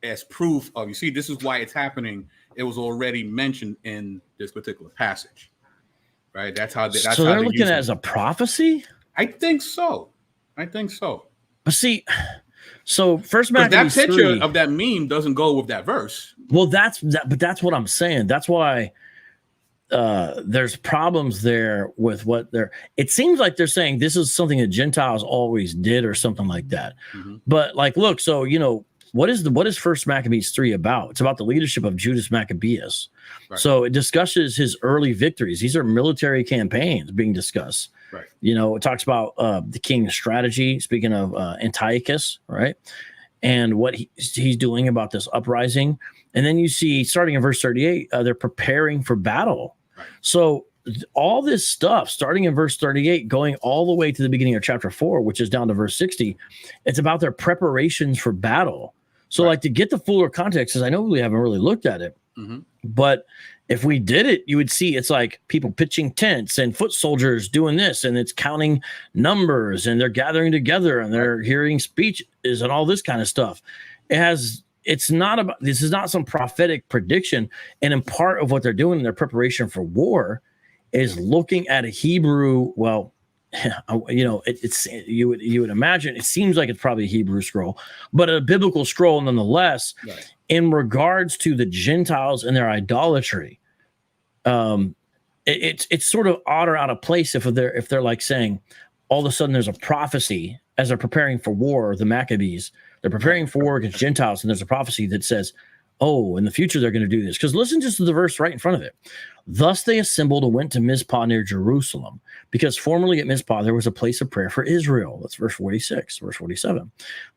as proof of. You see, this is why it's happening. It was already mentioned in this particular passage, right? That's how. So they're looking at it as a prophecy. I think so. But see, so first But that Maccabees picture 3, of that meme doesn't go with that verse. well, that's what I'm saying. That's why there's problems there with what they're. It seems like they're saying this is something that Gentiles always did, or something like that. Mm-hmm. But like, look, so what is First Maccabees 3 about? It's about the leadership of Judas Maccabeus. Right. So it discusses his early victories. These are military campaigns being discussed. Right. It talks about the king's strategy. Speaking of Antiochus, right, and what he's doing about this uprising. And then you see, starting in verse 38, they're preparing for battle. Right. So all this stuff, starting in verse 38, going all the way to the beginning of chapter 4, which is down to verse 60, it's about their preparations for battle. So, like, to get the fuller context, because I know we haven't really looked at it, but if we did it, you would see it's like people pitching tents and foot soldiers doing this, and it's counting numbers, and they're gathering together, and they're hearing speeches and all this kind of stuff. This is not some prophetic prediction. And in part of what they're doing in their preparation for war is looking at a Hebrew, well, it's you would imagine, it seems like it's probably a Hebrew scroll, but a biblical scroll nonetheless, right, in regards to the Gentiles and their idolatry. It's sort of odd or out of place if they're like saying all of a sudden there's a prophecy as they're preparing for war. The Maccabees, they're preparing for war against Gentiles, and there's a prophecy that says, oh, in the future they're going to do this. Because listen just to the verse right in front of it. Thus they assembled and went to Mizpah near Jerusalem, because formerly at Mizpah there was a place of prayer for Israel. That's verse 46, verse 47.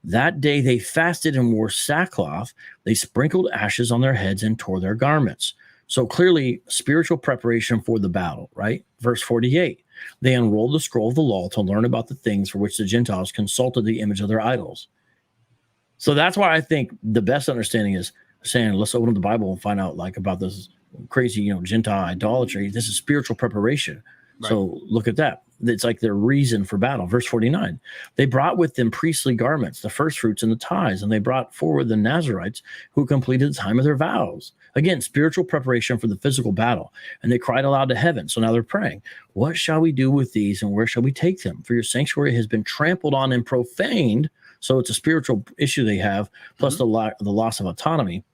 That day they fasted and wore sackcloth. They sprinkled ashes on their heads and tore their garments. So clearly spiritual preparation for the battle, right? Verse 48. They unrolled the scroll of the law to learn about the things for which the Gentiles consulted the image of their idols. So that's why I think the best understanding is saying, let's open up the Bible and find out like about this crazy, Gentile idolatry. This is spiritual preparation. Right. So look at that. It's like their reason for battle. Verse 49, they brought with them priestly garments, the first fruits and the tithes, and they brought forward the Nazarites who completed the time of their vows. Again, spiritual preparation for the physical battle. And they cried aloud to heaven. So now they're praying, what shall we do with these and where shall we take them? For your sanctuary has been trampled on and profaned. So it's a spiritual issue they have, plus the loss of autonomy.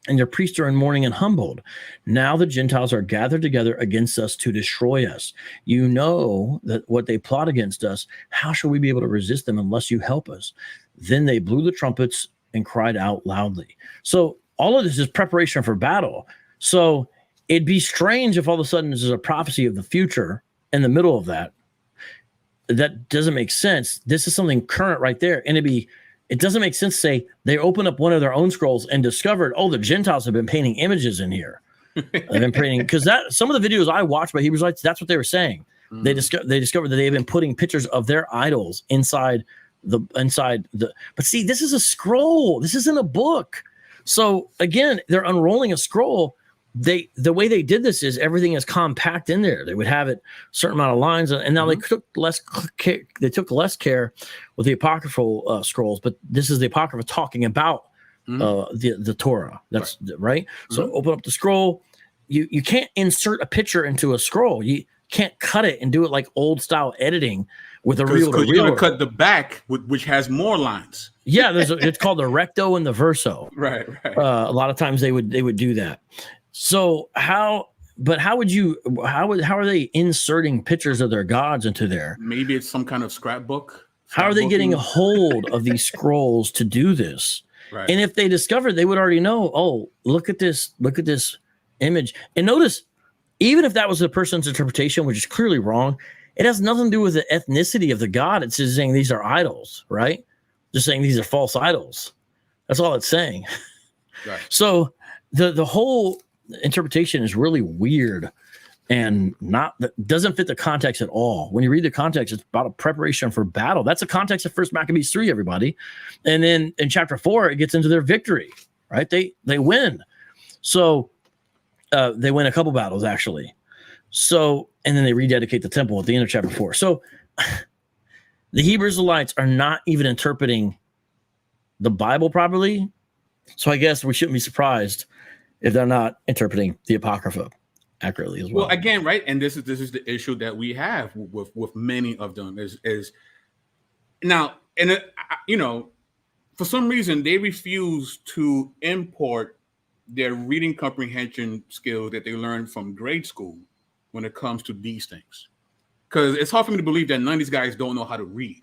And their priests are in mourning and humbled. Now the Gentiles are gathered together against us to destroy us. You know that what they plot against us, how shall we be able to resist them unless you help us? Then they blew the trumpets and cried out loudly. So all of this is preparation for battle. So it'd be strange if all of a sudden there's a prophecy of the future in the middle of that. That doesn't make sense. This is something current right there. And it doesn't make sense to say they open up one of their own scrolls and discovered, oh, the Gentiles have been painting images in here. They've been painting, because that some of the videos I watched by Hebrews Lights, that's what they were saying. Mm-hmm. They discovered that they have been putting pictures of their idols inside the. But see, this is a scroll. This isn't a book. So again, they're unrolling a scroll. The way they did this is everything is compact in there. They would have it a certain amount of lines, and now they took less care. They took less care with the apocryphal scrolls, but this is the apocrypha talking about the Torah. That's right. So open up the scroll. You can't insert a picture into a scroll. You can't cut it and do it like old style editing with a reel to reel. You're gonna cut the back, which has more lines. Yeah, it's called the recto and the verso. Right. A lot of times they would do that. So how are they inserting pictures of their gods into there? Maybe it's some kind of scrapbook. How are they getting a hold of these scrolls to do this? Right. And if they discovered, they would already know, oh, look at this image. And notice, even if that was the person's interpretation, which is clearly wrong, it has nothing to do with the ethnicity of the god. It's just saying these are idols, right? Just saying these are false idols. That's all it's saying. Right. So the whole interpretation is really weird. and that doesn't fit the context at all. When you read the context, it's about a preparation for battle. That's the context of 1 Maccabees 3, everybody. And then in chapter 4, it gets into their victory, right? They win. So they win a couple battles, actually. So, and then they rededicate the temple at the end of chapter 4. So the Hebrew Israelites are not even interpreting the Bible properly. So I guess we shouldn't be surprised if they're not interpreting the Apocrypha accurately as well. Well, again, right, and this is the issue that we have with many of them is now, and you know, for some reason they refuse to import their reading comprehension skills that they learned from grade school when it comes to these things, because it's hard for me to believe that none of these guys don't know how to read.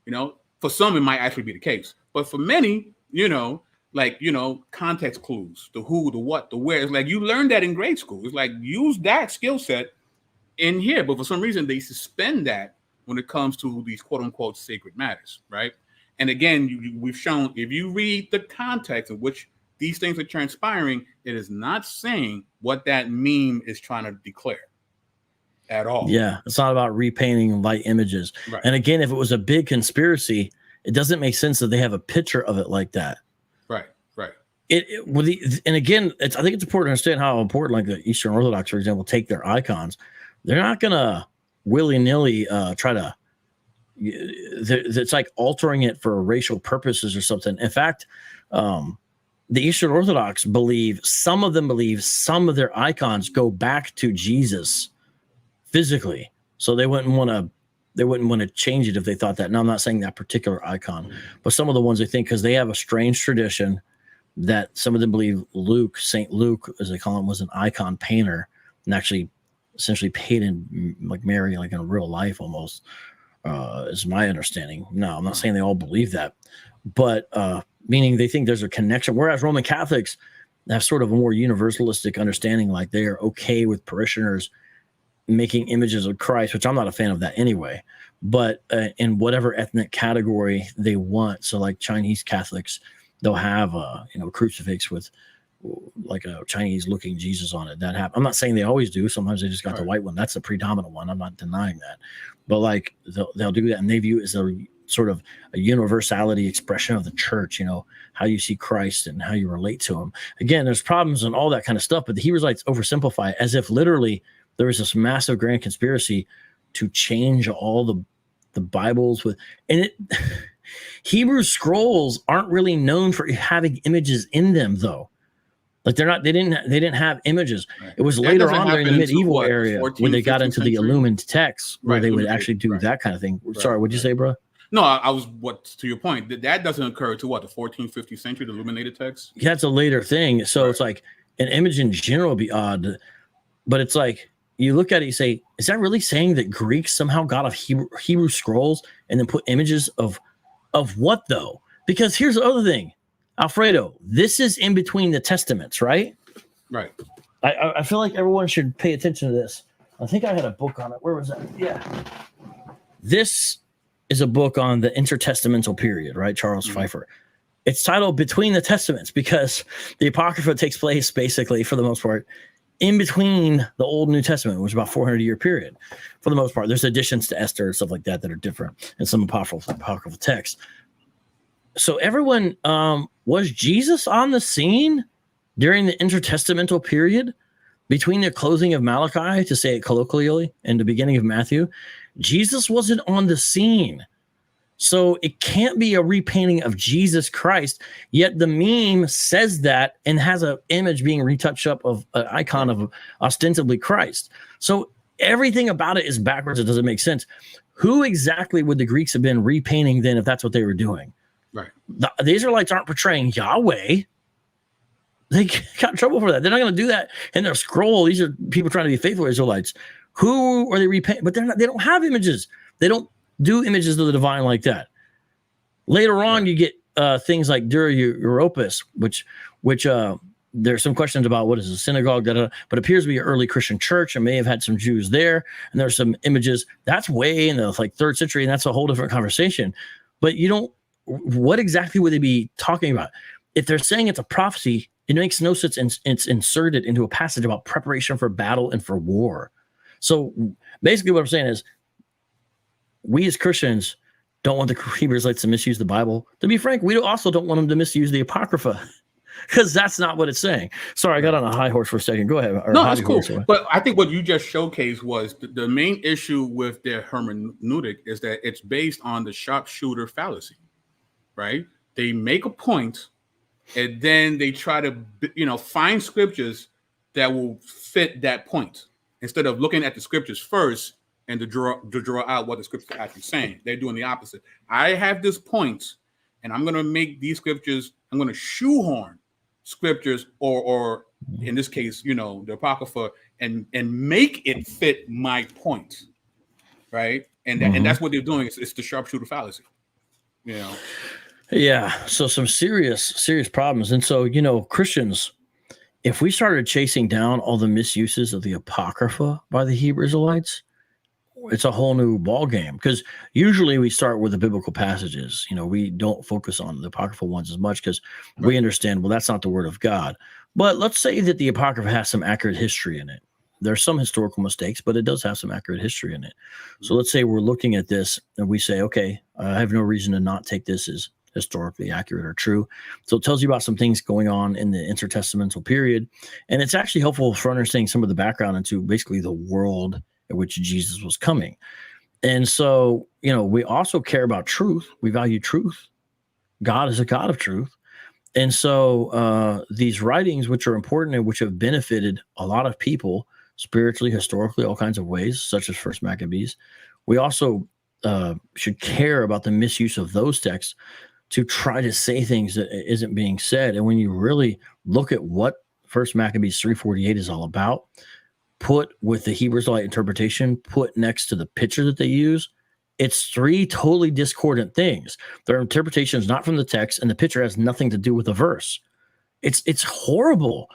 You know, for some it might actually be the case, but for many, you know, like, you know, context clues, the who, the what, the where. It's like you learned that in grade school. It's like use that skill set in here, but for some reason they suspend that when it comes to these quote unquote sacred matters, right? And again, we've shown if you read the context in which these things are transpiring, it is not saying what that meme is trying to declare at all. Yeah, it's not about repainting light images. Right. And again, if it was a big conspiracy, it doesn't make sense that they have a picture of it like that. Right. And again, I think it's important to understand how important, like the Eastern Orthodox, for example, take their icons. They're not going to willy-nilly try to. It's like altering it for racial purposes or something. In fact, the Eastern Orthodox believe some of their icons go back to Jesus physically, so they wouldn't want to change it if they thought that. Now, I'm not saying that particular icon, but some of the ones they think, because they have a strange tradition that some of them believe Saint Luke, as they call him, was an icon painter and actually essentially painted like Mary, like in real life almost, is my understanding. No, I'm not saying they all believe that, but meaning they think there's a connection. Whereas Roman Catholics have sort of a more universalistic understanding, like they are okay with parishioners making images of Christ, which I'm not a fan of that anyway, but in whatever ethnic category they want. So like Chinese Catholics, they'll have a crucifix with like a Chinese looking Jesus on it. That happens. I'm not saying they always do. Sometimes they just got the white one. That's the predominant one. I'm not denying that, but like they'll do that, and they view it as a sort of a universality expression of the church, you know, how you see Christ and how you relate to him. Again, there's problems and all that kind of stuff, but the Hebrews oversimplify it as if literally there was this massive grand conspiracy to change all the Bibles with, and it Hebrew scrolls aren't really known for having images in them, though. Like they didn't have images. Right. It was that later on during the medieval era when they got into the illumined texts where they would actually do that kind of thing. Right. Sorry, what'd you say, bro? No, I was to your point, that doesn't occur to the 14th, 15th century, the illuminated text? Yeah, it's a later thing. So It's like an image in general would be odd, but it's like you look at it, you say, is that really saying that Greeks somehow got off Hebrew scrolls and then put images of what though? Because here's the other thing, Alfredo, this is in between the testaments, right? Right. I feel like everyone should pay attention to this. I think I had a book on it. Where was that? Yeah. This is a book on the intertestamental period, right? Charles Pfeiffer. It's titled Between the Testaments because the Apocrypha takes place basically, for the most part, in between the Old and New Testament, which is about 400-year period. For the most part, there's additions to Esther and stuff like that are different in some apocryphal texts. So everyone, was Jesus on the scene during the intertestamental period between the closing of Malachi, to say it colloquially, and the beginning of Matthew? Jesus wasn't on the scene. So it can't be a repainting of Jesus Christ, yet the meme says that and has an image being retouched up of an icon of ostensibly Christ. So everything about it is backwards. It doesn't make sense. Who exactly would the Greeks have been repainting then if that's what they were doing? Right. The Israelites aren't portraying Yahweh. They got in trouble for that. They're not going to do that in their scroll. These are people trying to be faithful Israelites. Who are they repainting? But they don't have images. They don't do images of the divine like that. Later on, you get things like Dura Europos, which there's some questions about what is a synagogue, but appears to be an early Christian church and may have had some Jews there. And there's some images that's way in the 3rd century, and that's a whole different conversation. But what exactly would they be talking about? If they're saying it's a prophecy, it makes no sense. It's inserted into a passage about preparation for battle and for war. So basically what I'm saying is we as Christians don't want the Hebrew Israelites to misuse the Bible. To be frank, we also don't want them to misuse the Apocrypha because that's not what it's saying. Sorry, I got on a high horse for a second. Go ahead. No, that's cool. But I think what you just showcased was the main issue with their hermeneutic is that it's based on the sharpshooter fallacy, right? They make a point and then they try to, find scriptures that will fit that point instead of looking at the scriptures first and to draw out what the scriptures are actually saying. They're doing the opposite. I have this point, and I'm going to make these scriptures, I'm going to shoehorn scriptures or in this case, the Apocrypha and make it fit my point, right? And and that's what they're doing. It's the sharpshooter fallacy, Yeah, so some serious problems. And so, Christians, if we started chasing down all the misuses of the Apocrypha by the Hebrew Israelites, it's a whole new ball game, because usually we start with the biblical passages. We don't focus on the apocryphal ones as much because we understand, well, that's not the word of God. But let's say that the Apocrypha has some accurate history in it. There's some historical mistakes, but it does have some accurate history in it. So let's say we're looking at this and we say, okay, I have no reason to not take this as historically accurate or true. So it tells you about some things going on in the intertestamental period. And it's actually helpful for understanding some of the background into basically the world in which Jesus was coming. And so, we also care about truth. We value truth. God is a God of truth. And so these writings, which are important and which have benefited a lot of people spiritually, historically, all kinds of ways, such as First Maccabees, we also should care about the misuse of those texts to try to say things that isn't being said. And when you really look at what First Maccabees 3:48 is all about, put with the Hebrew Israelite interpretation, put next to the picture that they use, it's three totally discordant things. Their interpretation is not from the text, and the picture has nothing to do with the verse. It's horrible.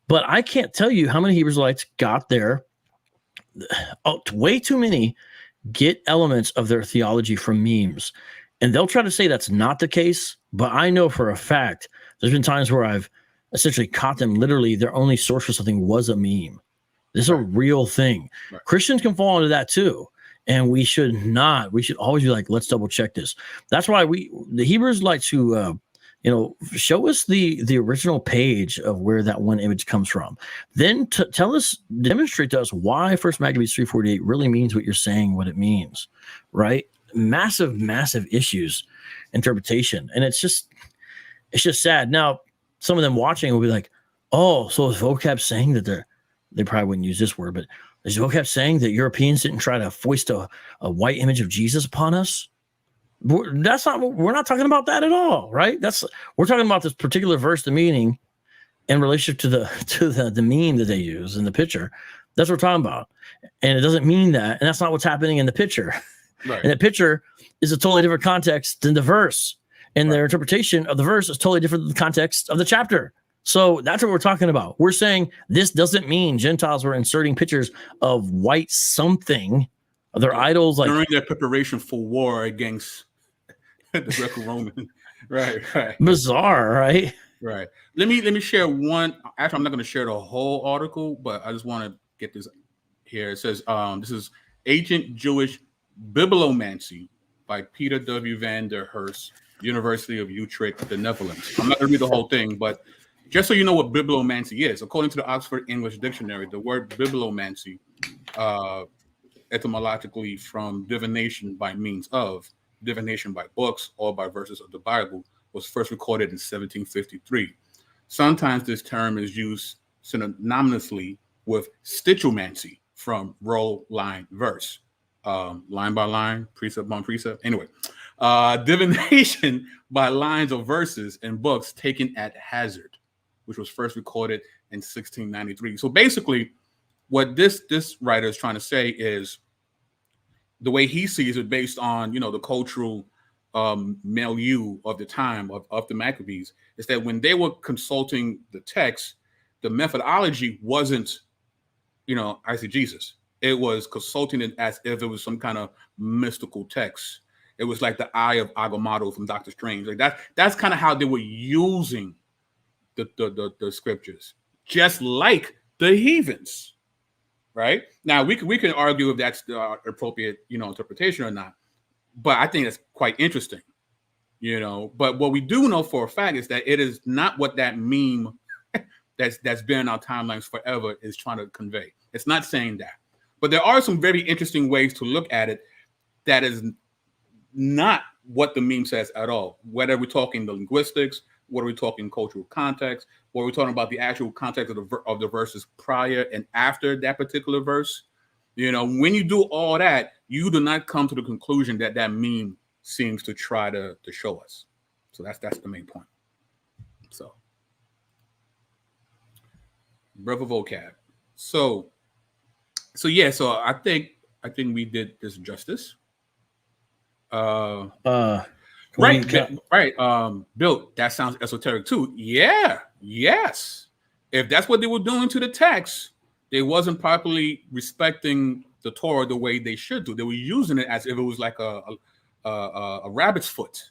But I can't tell you how many Hebrew Israelites got there. Way too many get elements of their theology from memes. And they'll try to say that's not the case, but I know for a fact there's been times where I've essentially caught them literally their only source for something was a meme. This is a real thing. Right. Christians can fall into that too. And we should not. We should always be like, let's double check this. That's why the Hebrews like to, show us the original page of where that one image comes from. Then demonstrate to us why First Maccabees 3:48 really means what you're saying, what it means, right? Massive, massive issues, interpretation. And it's just sad. Now, some of them watching will be like, oh, so is Vocab saying that they probably wouldn't use this word, but is Vocab saying that Europeans didn't try to foist a white image of Jesus upon us? We're not talking about that at all, right? We're talking about this particular verse, the meaning in relationship to the meme that they use in the picture. That's what we're talking about. And it doesn't mean that. And that's not what's happening in the picture. Right. And the picture is a totally different context than the verse. And their interpretation of the verse is totally different than the context of the chapter. So that's what we're talking about. We're saying this doesn't mean Gentiles were inserting pictures of white something, of their idols, like during their preparation for war against the Greco-Roman. Right. Bizarre, right? Right. Let me share one. Actually, I'm not going to share the whole article, but I just want to get this here. It says, this is Ancient Jewish Bibliomancy by Peter W. van der Heerst, University of Utrecht, the Netherlands. I'm not going to read the whole thing, but just so you know what bibliomancy is, according to the Oxford English Dictionary, the word bibliomancy, etymologically from divination by means of, divination by books or by verses of the Bible, was first recorded in 1753. Sometimes this term is used synonymously with stitchomancy from row, line, verse, line by line, precept by precept. Anyway, divination by lines of verses and books taken at hazard, which was first recorded in 1693. So basically, what this writer is trying to say is the way he sees it based on, the cultural milieu of the time of the Maccabees is that when they were consulting the text, the methodology wasn't, eisegesis. It was consulting it as if it was some kind of mystical text. It was like the eye of Agamotto from Doctor Strange. Like that's kind of how they were using the scriptures, just like the heathens. right? Now we can argue if that's the appropriate, interpretation or not, but I think it's quite interesting, But what we do know for a fact is that it is not what that meme that's been in our timelines forever is trying to convey. It's not saying that, but there are some very interesting ways to look at it that is not what the meme says at all. Whether we're talking the linguistics, whether we're talking cultural context, whether we're talking about the actual context of the verses prior and after that particular verse, when you do all that, you do not come to the conclusion that that meme seems to try to show us. So that's the main point. So, brother vocab. So yeah. So I think we did this justice. Right. Bill, that sounds esoteric too. Yeah. Yes. If that's what they were doing to the text, they wasn't properly respecting the Torah the way they should do. They were using it as if it was like a rabbit's foot,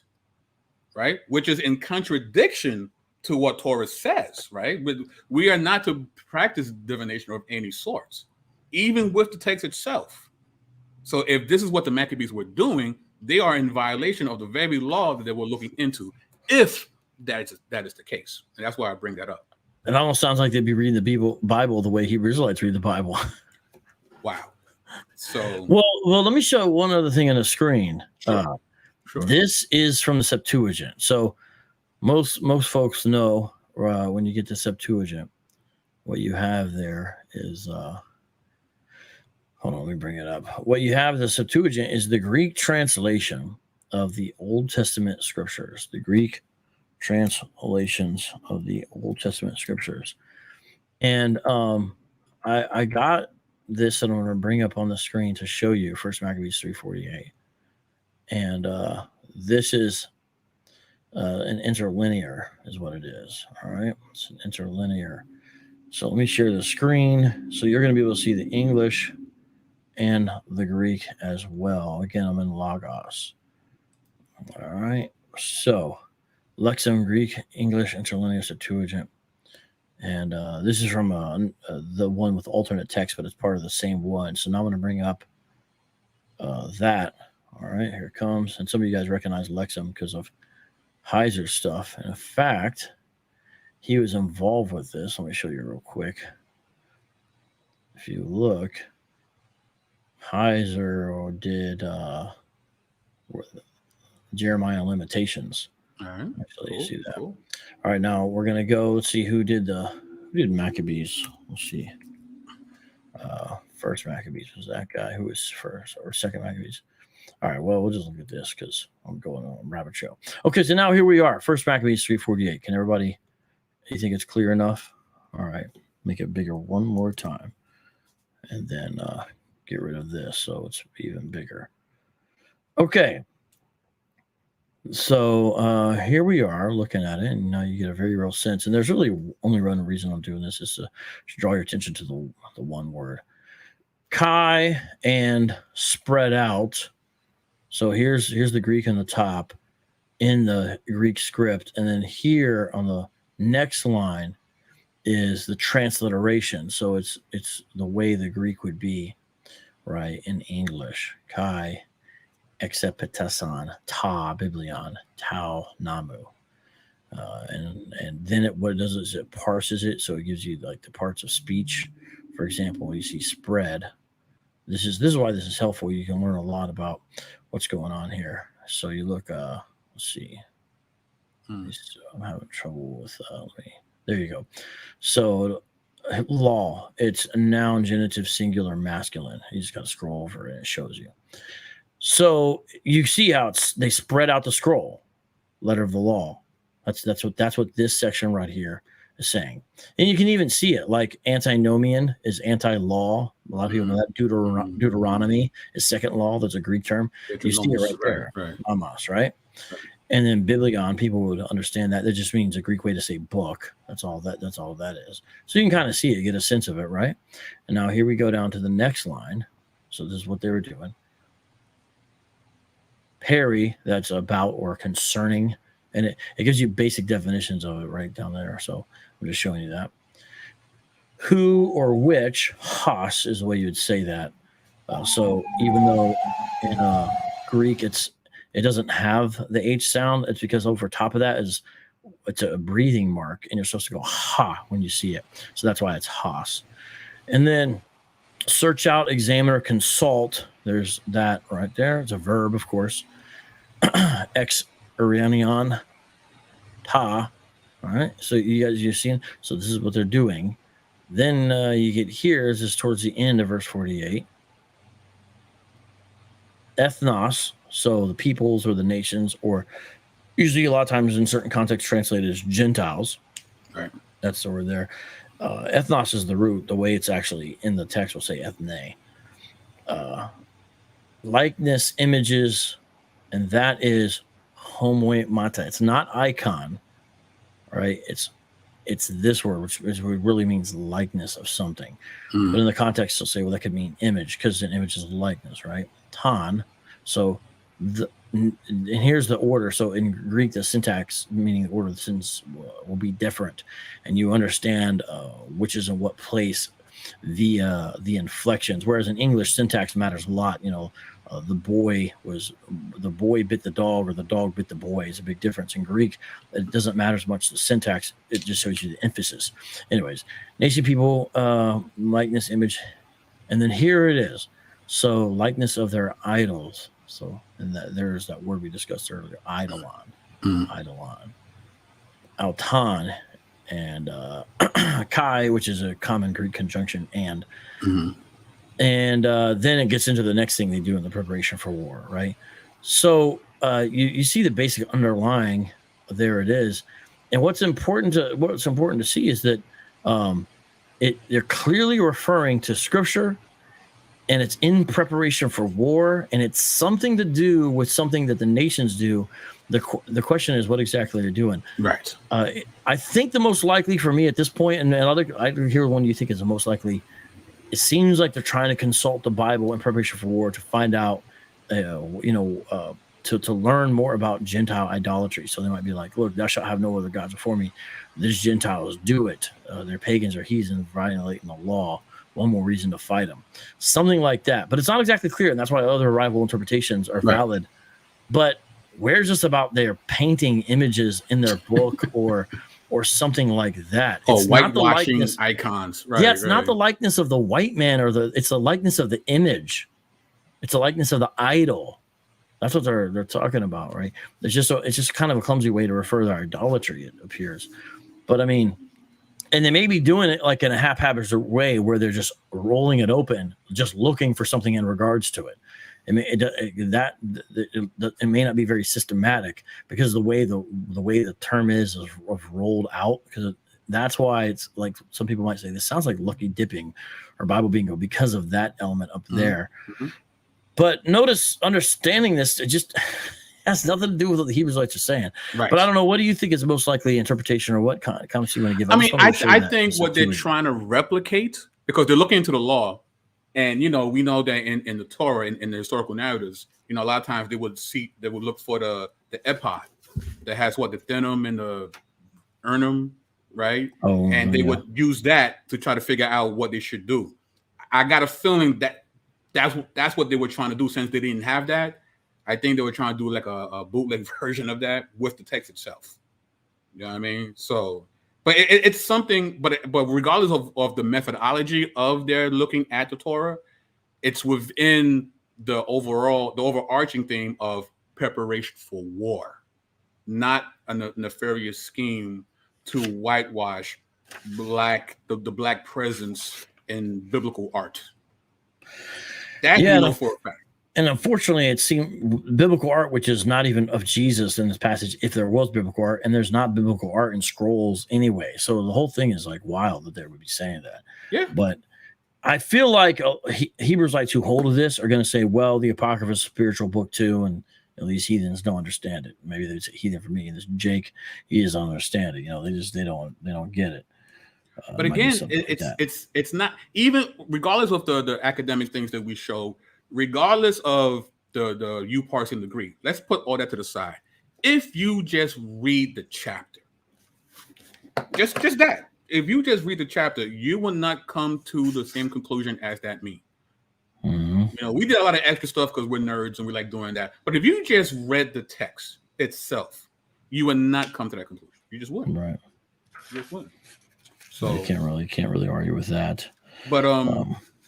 right? Which is in contradiction to what Torah says, right? We are not to practice divination of any sorts, even with the text itself. So if this is what the Maccabees were doing, they are in violation of the very law that they were looking into, if that is the case. And that's why I bring that up. It almost sounds like they'd be reading the Bible the way Hebrew Israelites read the Bible. Wow. So well, let me show one other thing on the screen. Sure. This is from the Septuagint. So most folks know when you get to Septuagint, what you have there is hold on, let me bring it up. What you have in the Septuagint is the Greek translation of the Old Testament scriptures. The Greek translations of the Old Testament scriptures. And I got this that I'm going to bring up on the screen to show you. First Maccabees 3:48. And this is an interlinear is what it is. All right. It's an interlinear. So let me share the screen. So you're going to be able to see the English and the Greek as well. Again, I'm in Logos. All right. So Lexham, Greek, English, interlinear, Septuagint. And this is from the one with alternate text, but it's part of the same one. So now I'm going to bring up that. All right, here it comes. And some of you guys recognize Lexham because of Heiser's stuff. And in fact, he was involved with this. Let me show you real quick. If you look, Heiser did Jeremiah Limitations. All right. Actually, cool, you see that. Cool. All right, now we're gonna go see who did Maccabees. Let's see. First Maccabees was that guy who was first, or second Maccabees. All right, well, we'll just look at this because I'm going on a rabbit trail. Okay, so now here we are. First Maccabees 3:48. Can everybody, you think it's clear enough? All right, make it bigger one more time. And then get rid of this so it's even bigger. Okay. So here we are looking at it, and now you get a very real sense. And there's really only one reason I'm doing this is to draw your attention to the one word. Chi and spread out. So here's the Greek on the top in the Greek script. And then here on the next line is the transliteration. So it's the way the Greek would be, right, in English. Chi, exepetason, ta, biblion, tau, namu. And then what it does is it parses it. So it gives you like the parts of speech. For example, you see spread. This is why this is helpful. You can learn a lot about what's going on here. So you look, let's see. I'm having trouble with, there you go. So law, it's a noun, genitive, singular, masculine. You just got to scroll over it and it shows you. So you see how they spread out the scroll, letter of the law. That's what this section right here is saying. And you can even see it, like antinomian is anti-law. A lot of people know that. Deuteronomy is second law. That's a Greek term. You see it right there. Right. Nomos, right? And then biblion, people would understand that. That just means a Greek way to say book. That's all that is. So you can kind of see it, get a sense of it, right? And now here we go down to the next line. So this is what they were doing. Peri, that's about or concerning. And it gives you basic definitions of it right down there. So I'm just showing you that. who or which, hos is the way you would say that. So even though in Greek it doesn't have the H sound, it's because over top of that it's a breathing mark, and you're supposed to go ha when you see it. So that's why it's hos. And then search out, examine, or consult. There's that right there. It's a verb, of course. Ex Iranion ta. All right. So you're seeing. So this is what they're doing. Then you get here. This is towards the end of verse 48. Ethnos. So the peoples or the nations, or usually a lot of times in certain contexts translated as Gentiles. Right. That's the word there. Ethnos is the root. The way it's actually in the text will say ethne. Likeness, images, and that is homoemata. It's not icon, right? It's this word, which really means likeness of something. But in the context, they'll say, well, that could mean image, because an image is likeness, right? Ton. So and here's the order. So in Greek, the syntax, meaning the order of the sentence, will be different, and you understand which is in what place via the inflections. Whereas in English, syntax matters a lot. The boy bit the dog, or the dog bit the boy is a big difference. In Greek, it doesn't matter as much the syntax; it just shows you the emphasis. Anyways, nation, people, likeness, image, and then here it is. So likeness of their idols. So, and there's that word we discussed earlier, eidolon, auton, and kai, which is a common Greek conjunction, and then it gets into the next thing they do in the preparation for war, right? So you see the basic underlying. There it is, and what's important to see is that they're clearly referring to Scripture. And it's in preparation for war, and it's something to do with something that the nations do. The question is, what exactly they're doing? Right. I think the most likely for me at this point, and I hear one you think is the most likely. It seems like they're trying to consult the Bible in preparation for war to find out, to learn more about Gentile idolatry. So they might be like, look, thou shalt have no other gods before me. These Gentiles do it. They're pagans or heathens, violating the law. One more reason to fight them, something like that. But it's not exactly clear, and that's why other rival interpretations are valid. But where's this about they're painting images in their book or something like that? It's whitewashing icons. Right, yeah, it's not the likeness of the white man, it's the likeness of the image. It's the likeness of the idol. That's what they're talking about, right? It's just kind of a clumsy way to refer to idolatry, it appears. But I mean, and they may be doing it like in a haphazard way where they're just rolling it open, just looking for something in regards to it. It may not be very systematic, because the way the term is rolled out, because that's why it's like some people might say this sounds like lucky dipping or Bible bingo because of that element up there. Mm-hmm. But notice, understanding this, it just has nothing to do with what the Hebrewites are saying. Right. But I don't know. What do you think is the most likely interpretation, or what kind of comments you want to give? I think what they're trying to replicate, because they're looking into the law, and we know that in the Torah, in the historical narratives, a lot of times they would look for the ephod that has the thenim and the urnum, right? And they would use that to try to figure out what they should do. I got a feeling that that's what they were trying to do, since they didn't have that. I think they were trying to do like a bootleg version of that with the text itself. You know what I mean? So, but it's something. But regardless of the methodology of their looking at the Torah, it's within the overarching theme of preparation for war, not a nefarious scheme to whitewash the black presence in biblical art. That we know for a fact. And unfortunately, it seemed biblical art, which is not even of Jesus in this passage, if there was biblical art, and there's not biblical art in scrolls anyway. So the whole thing is like wild that they would be saying that. Yeah. But I feel like Hebrewites who hold of this are going to say, well, the Apocrypha is a spiritual book too, and these heathens don't understand it. Maybe they say heathen for me, and this Jake, he doesn't understand it. They don't get it. But again, it's not, even regardless of the academic things that we show, regardless of the you parsing the Greek, let's put all that to the side. If you just read the chapter, just that, if you just read the chapter, you will not come to the same conclusion as that meme. Mm-hmm. We did a lot of extra stuff because we're nerds and we like doing that. But if you just read the text itself, you would not come to that conclusion. You just wouldn't. Right. You just wouldn't. So you can't really argue with that. But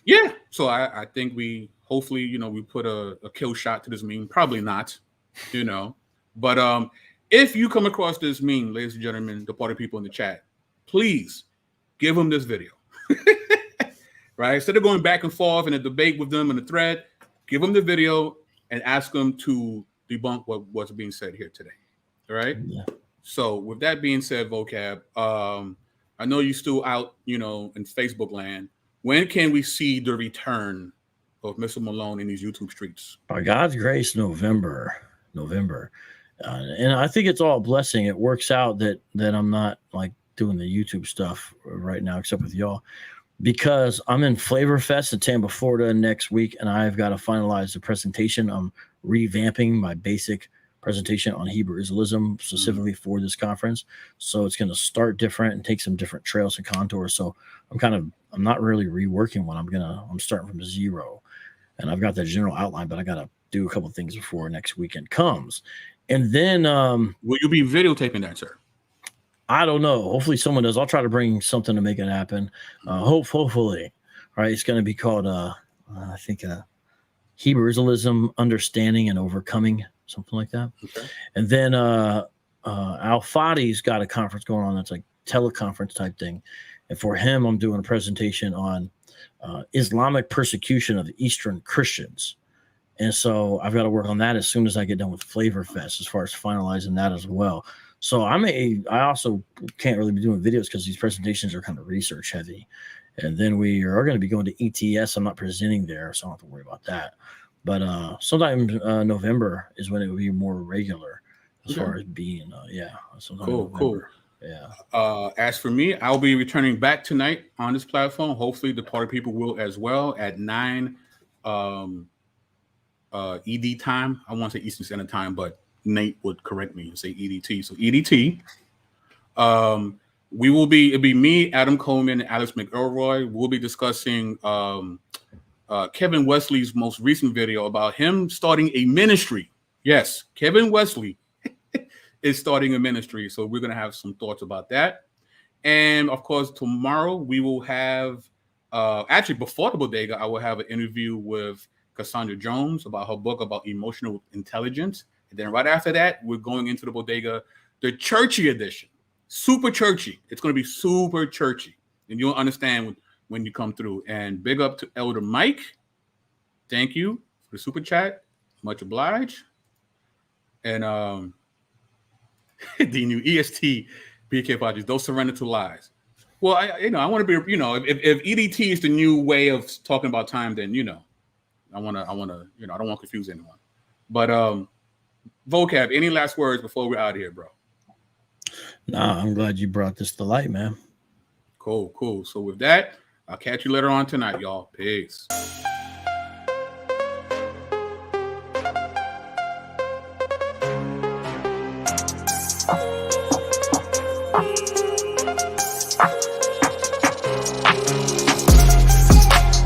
yeah. So I think we hopefully we put a kill shot to this meme. Probably not, But if you come across this meme, ladies and gentlemen, the party people in the chat, please give them this video. Right? Instead of going back and forth in a debate with them in the thread, give them the video and ask them to debunk what's being said here today. All right? Yeah. So with that being said, Vocab, I know you're still out, in Facebook land. When can we see the return of Mr. Malone in these YouTube streets? By God's grace, November. And I think it's all a blessing. It works out that I'm not like doing the YouTube stuff right now, except with y'all, because I'm in Flavor Fest in Tampa, Florida next week, and I've got to finalize the presentation. I'm revamping my basic presentation on Hebrew Israelism specifically for this conference. So it's going to start different and take some different trails and contours. So I'm not really reworking one. I'm starting from zero, and I've got that general outline, but I got to do a couple of things before next weekend comes. And then will you be videotaping that, sir? I don't know. Hopefully someone does. I'll try to bring something to make it happen. Hopefully. All right. It's going to be called, I think, Hebrew Israelism, Understanding and Overcoming, something like that. Okay. And then Al Fadi's got a conference going on that's like teleconference type thing. And for him, I'm doing a presentation on Islamic persecution of the Eastern Christians. And so I've got to work on that as soon as I get done with Flavor Fest, as far as finalizing that as well. So I also can't really be doing videos because these presentations are kind of research heavy. And then we are going to be going to ETS. I'm not presenting there, so I don't have to worry about that. But sometime November is when it will be more regular as far as being, Cool. Yeah. As for me, I'll be returning back tonight on this platform. Hopefully the party people will as well at 9 ED time. I want to say Eastern Standard Time, but Nate would correct me and say EDT. So EDT. It'll be me, Adam Coleman, and Alex McElroy. We'll be discussing Kevin Wesley's most recent video about him starting a ministry. Yes, Kevin Wesley is starting a ministry. So we're going to have some thoughts about that. And of course, tomorrow we will have, actually before the bodega, I will have an interview with Cassandra Jones about her book about emotional intelligence. And then right after that, we're going into the bodega, the churchy edition, super churchy. It's going to be super churchy. And you'll understand when you come through. And big up to Elder Mike. Thank you for the super chat. Much obliged. And the new EST BK projects, don't surrender to lies. Well, I want to be, if EDT is the new way of talking about time, then, I want to, I don't want to confuse anyone. But Vocab, any last words before we're out of here, bro? Nah, I'm glad you brought this to light, man. Cool. So with that, I'll catch you later on tonight, y'all. Peace.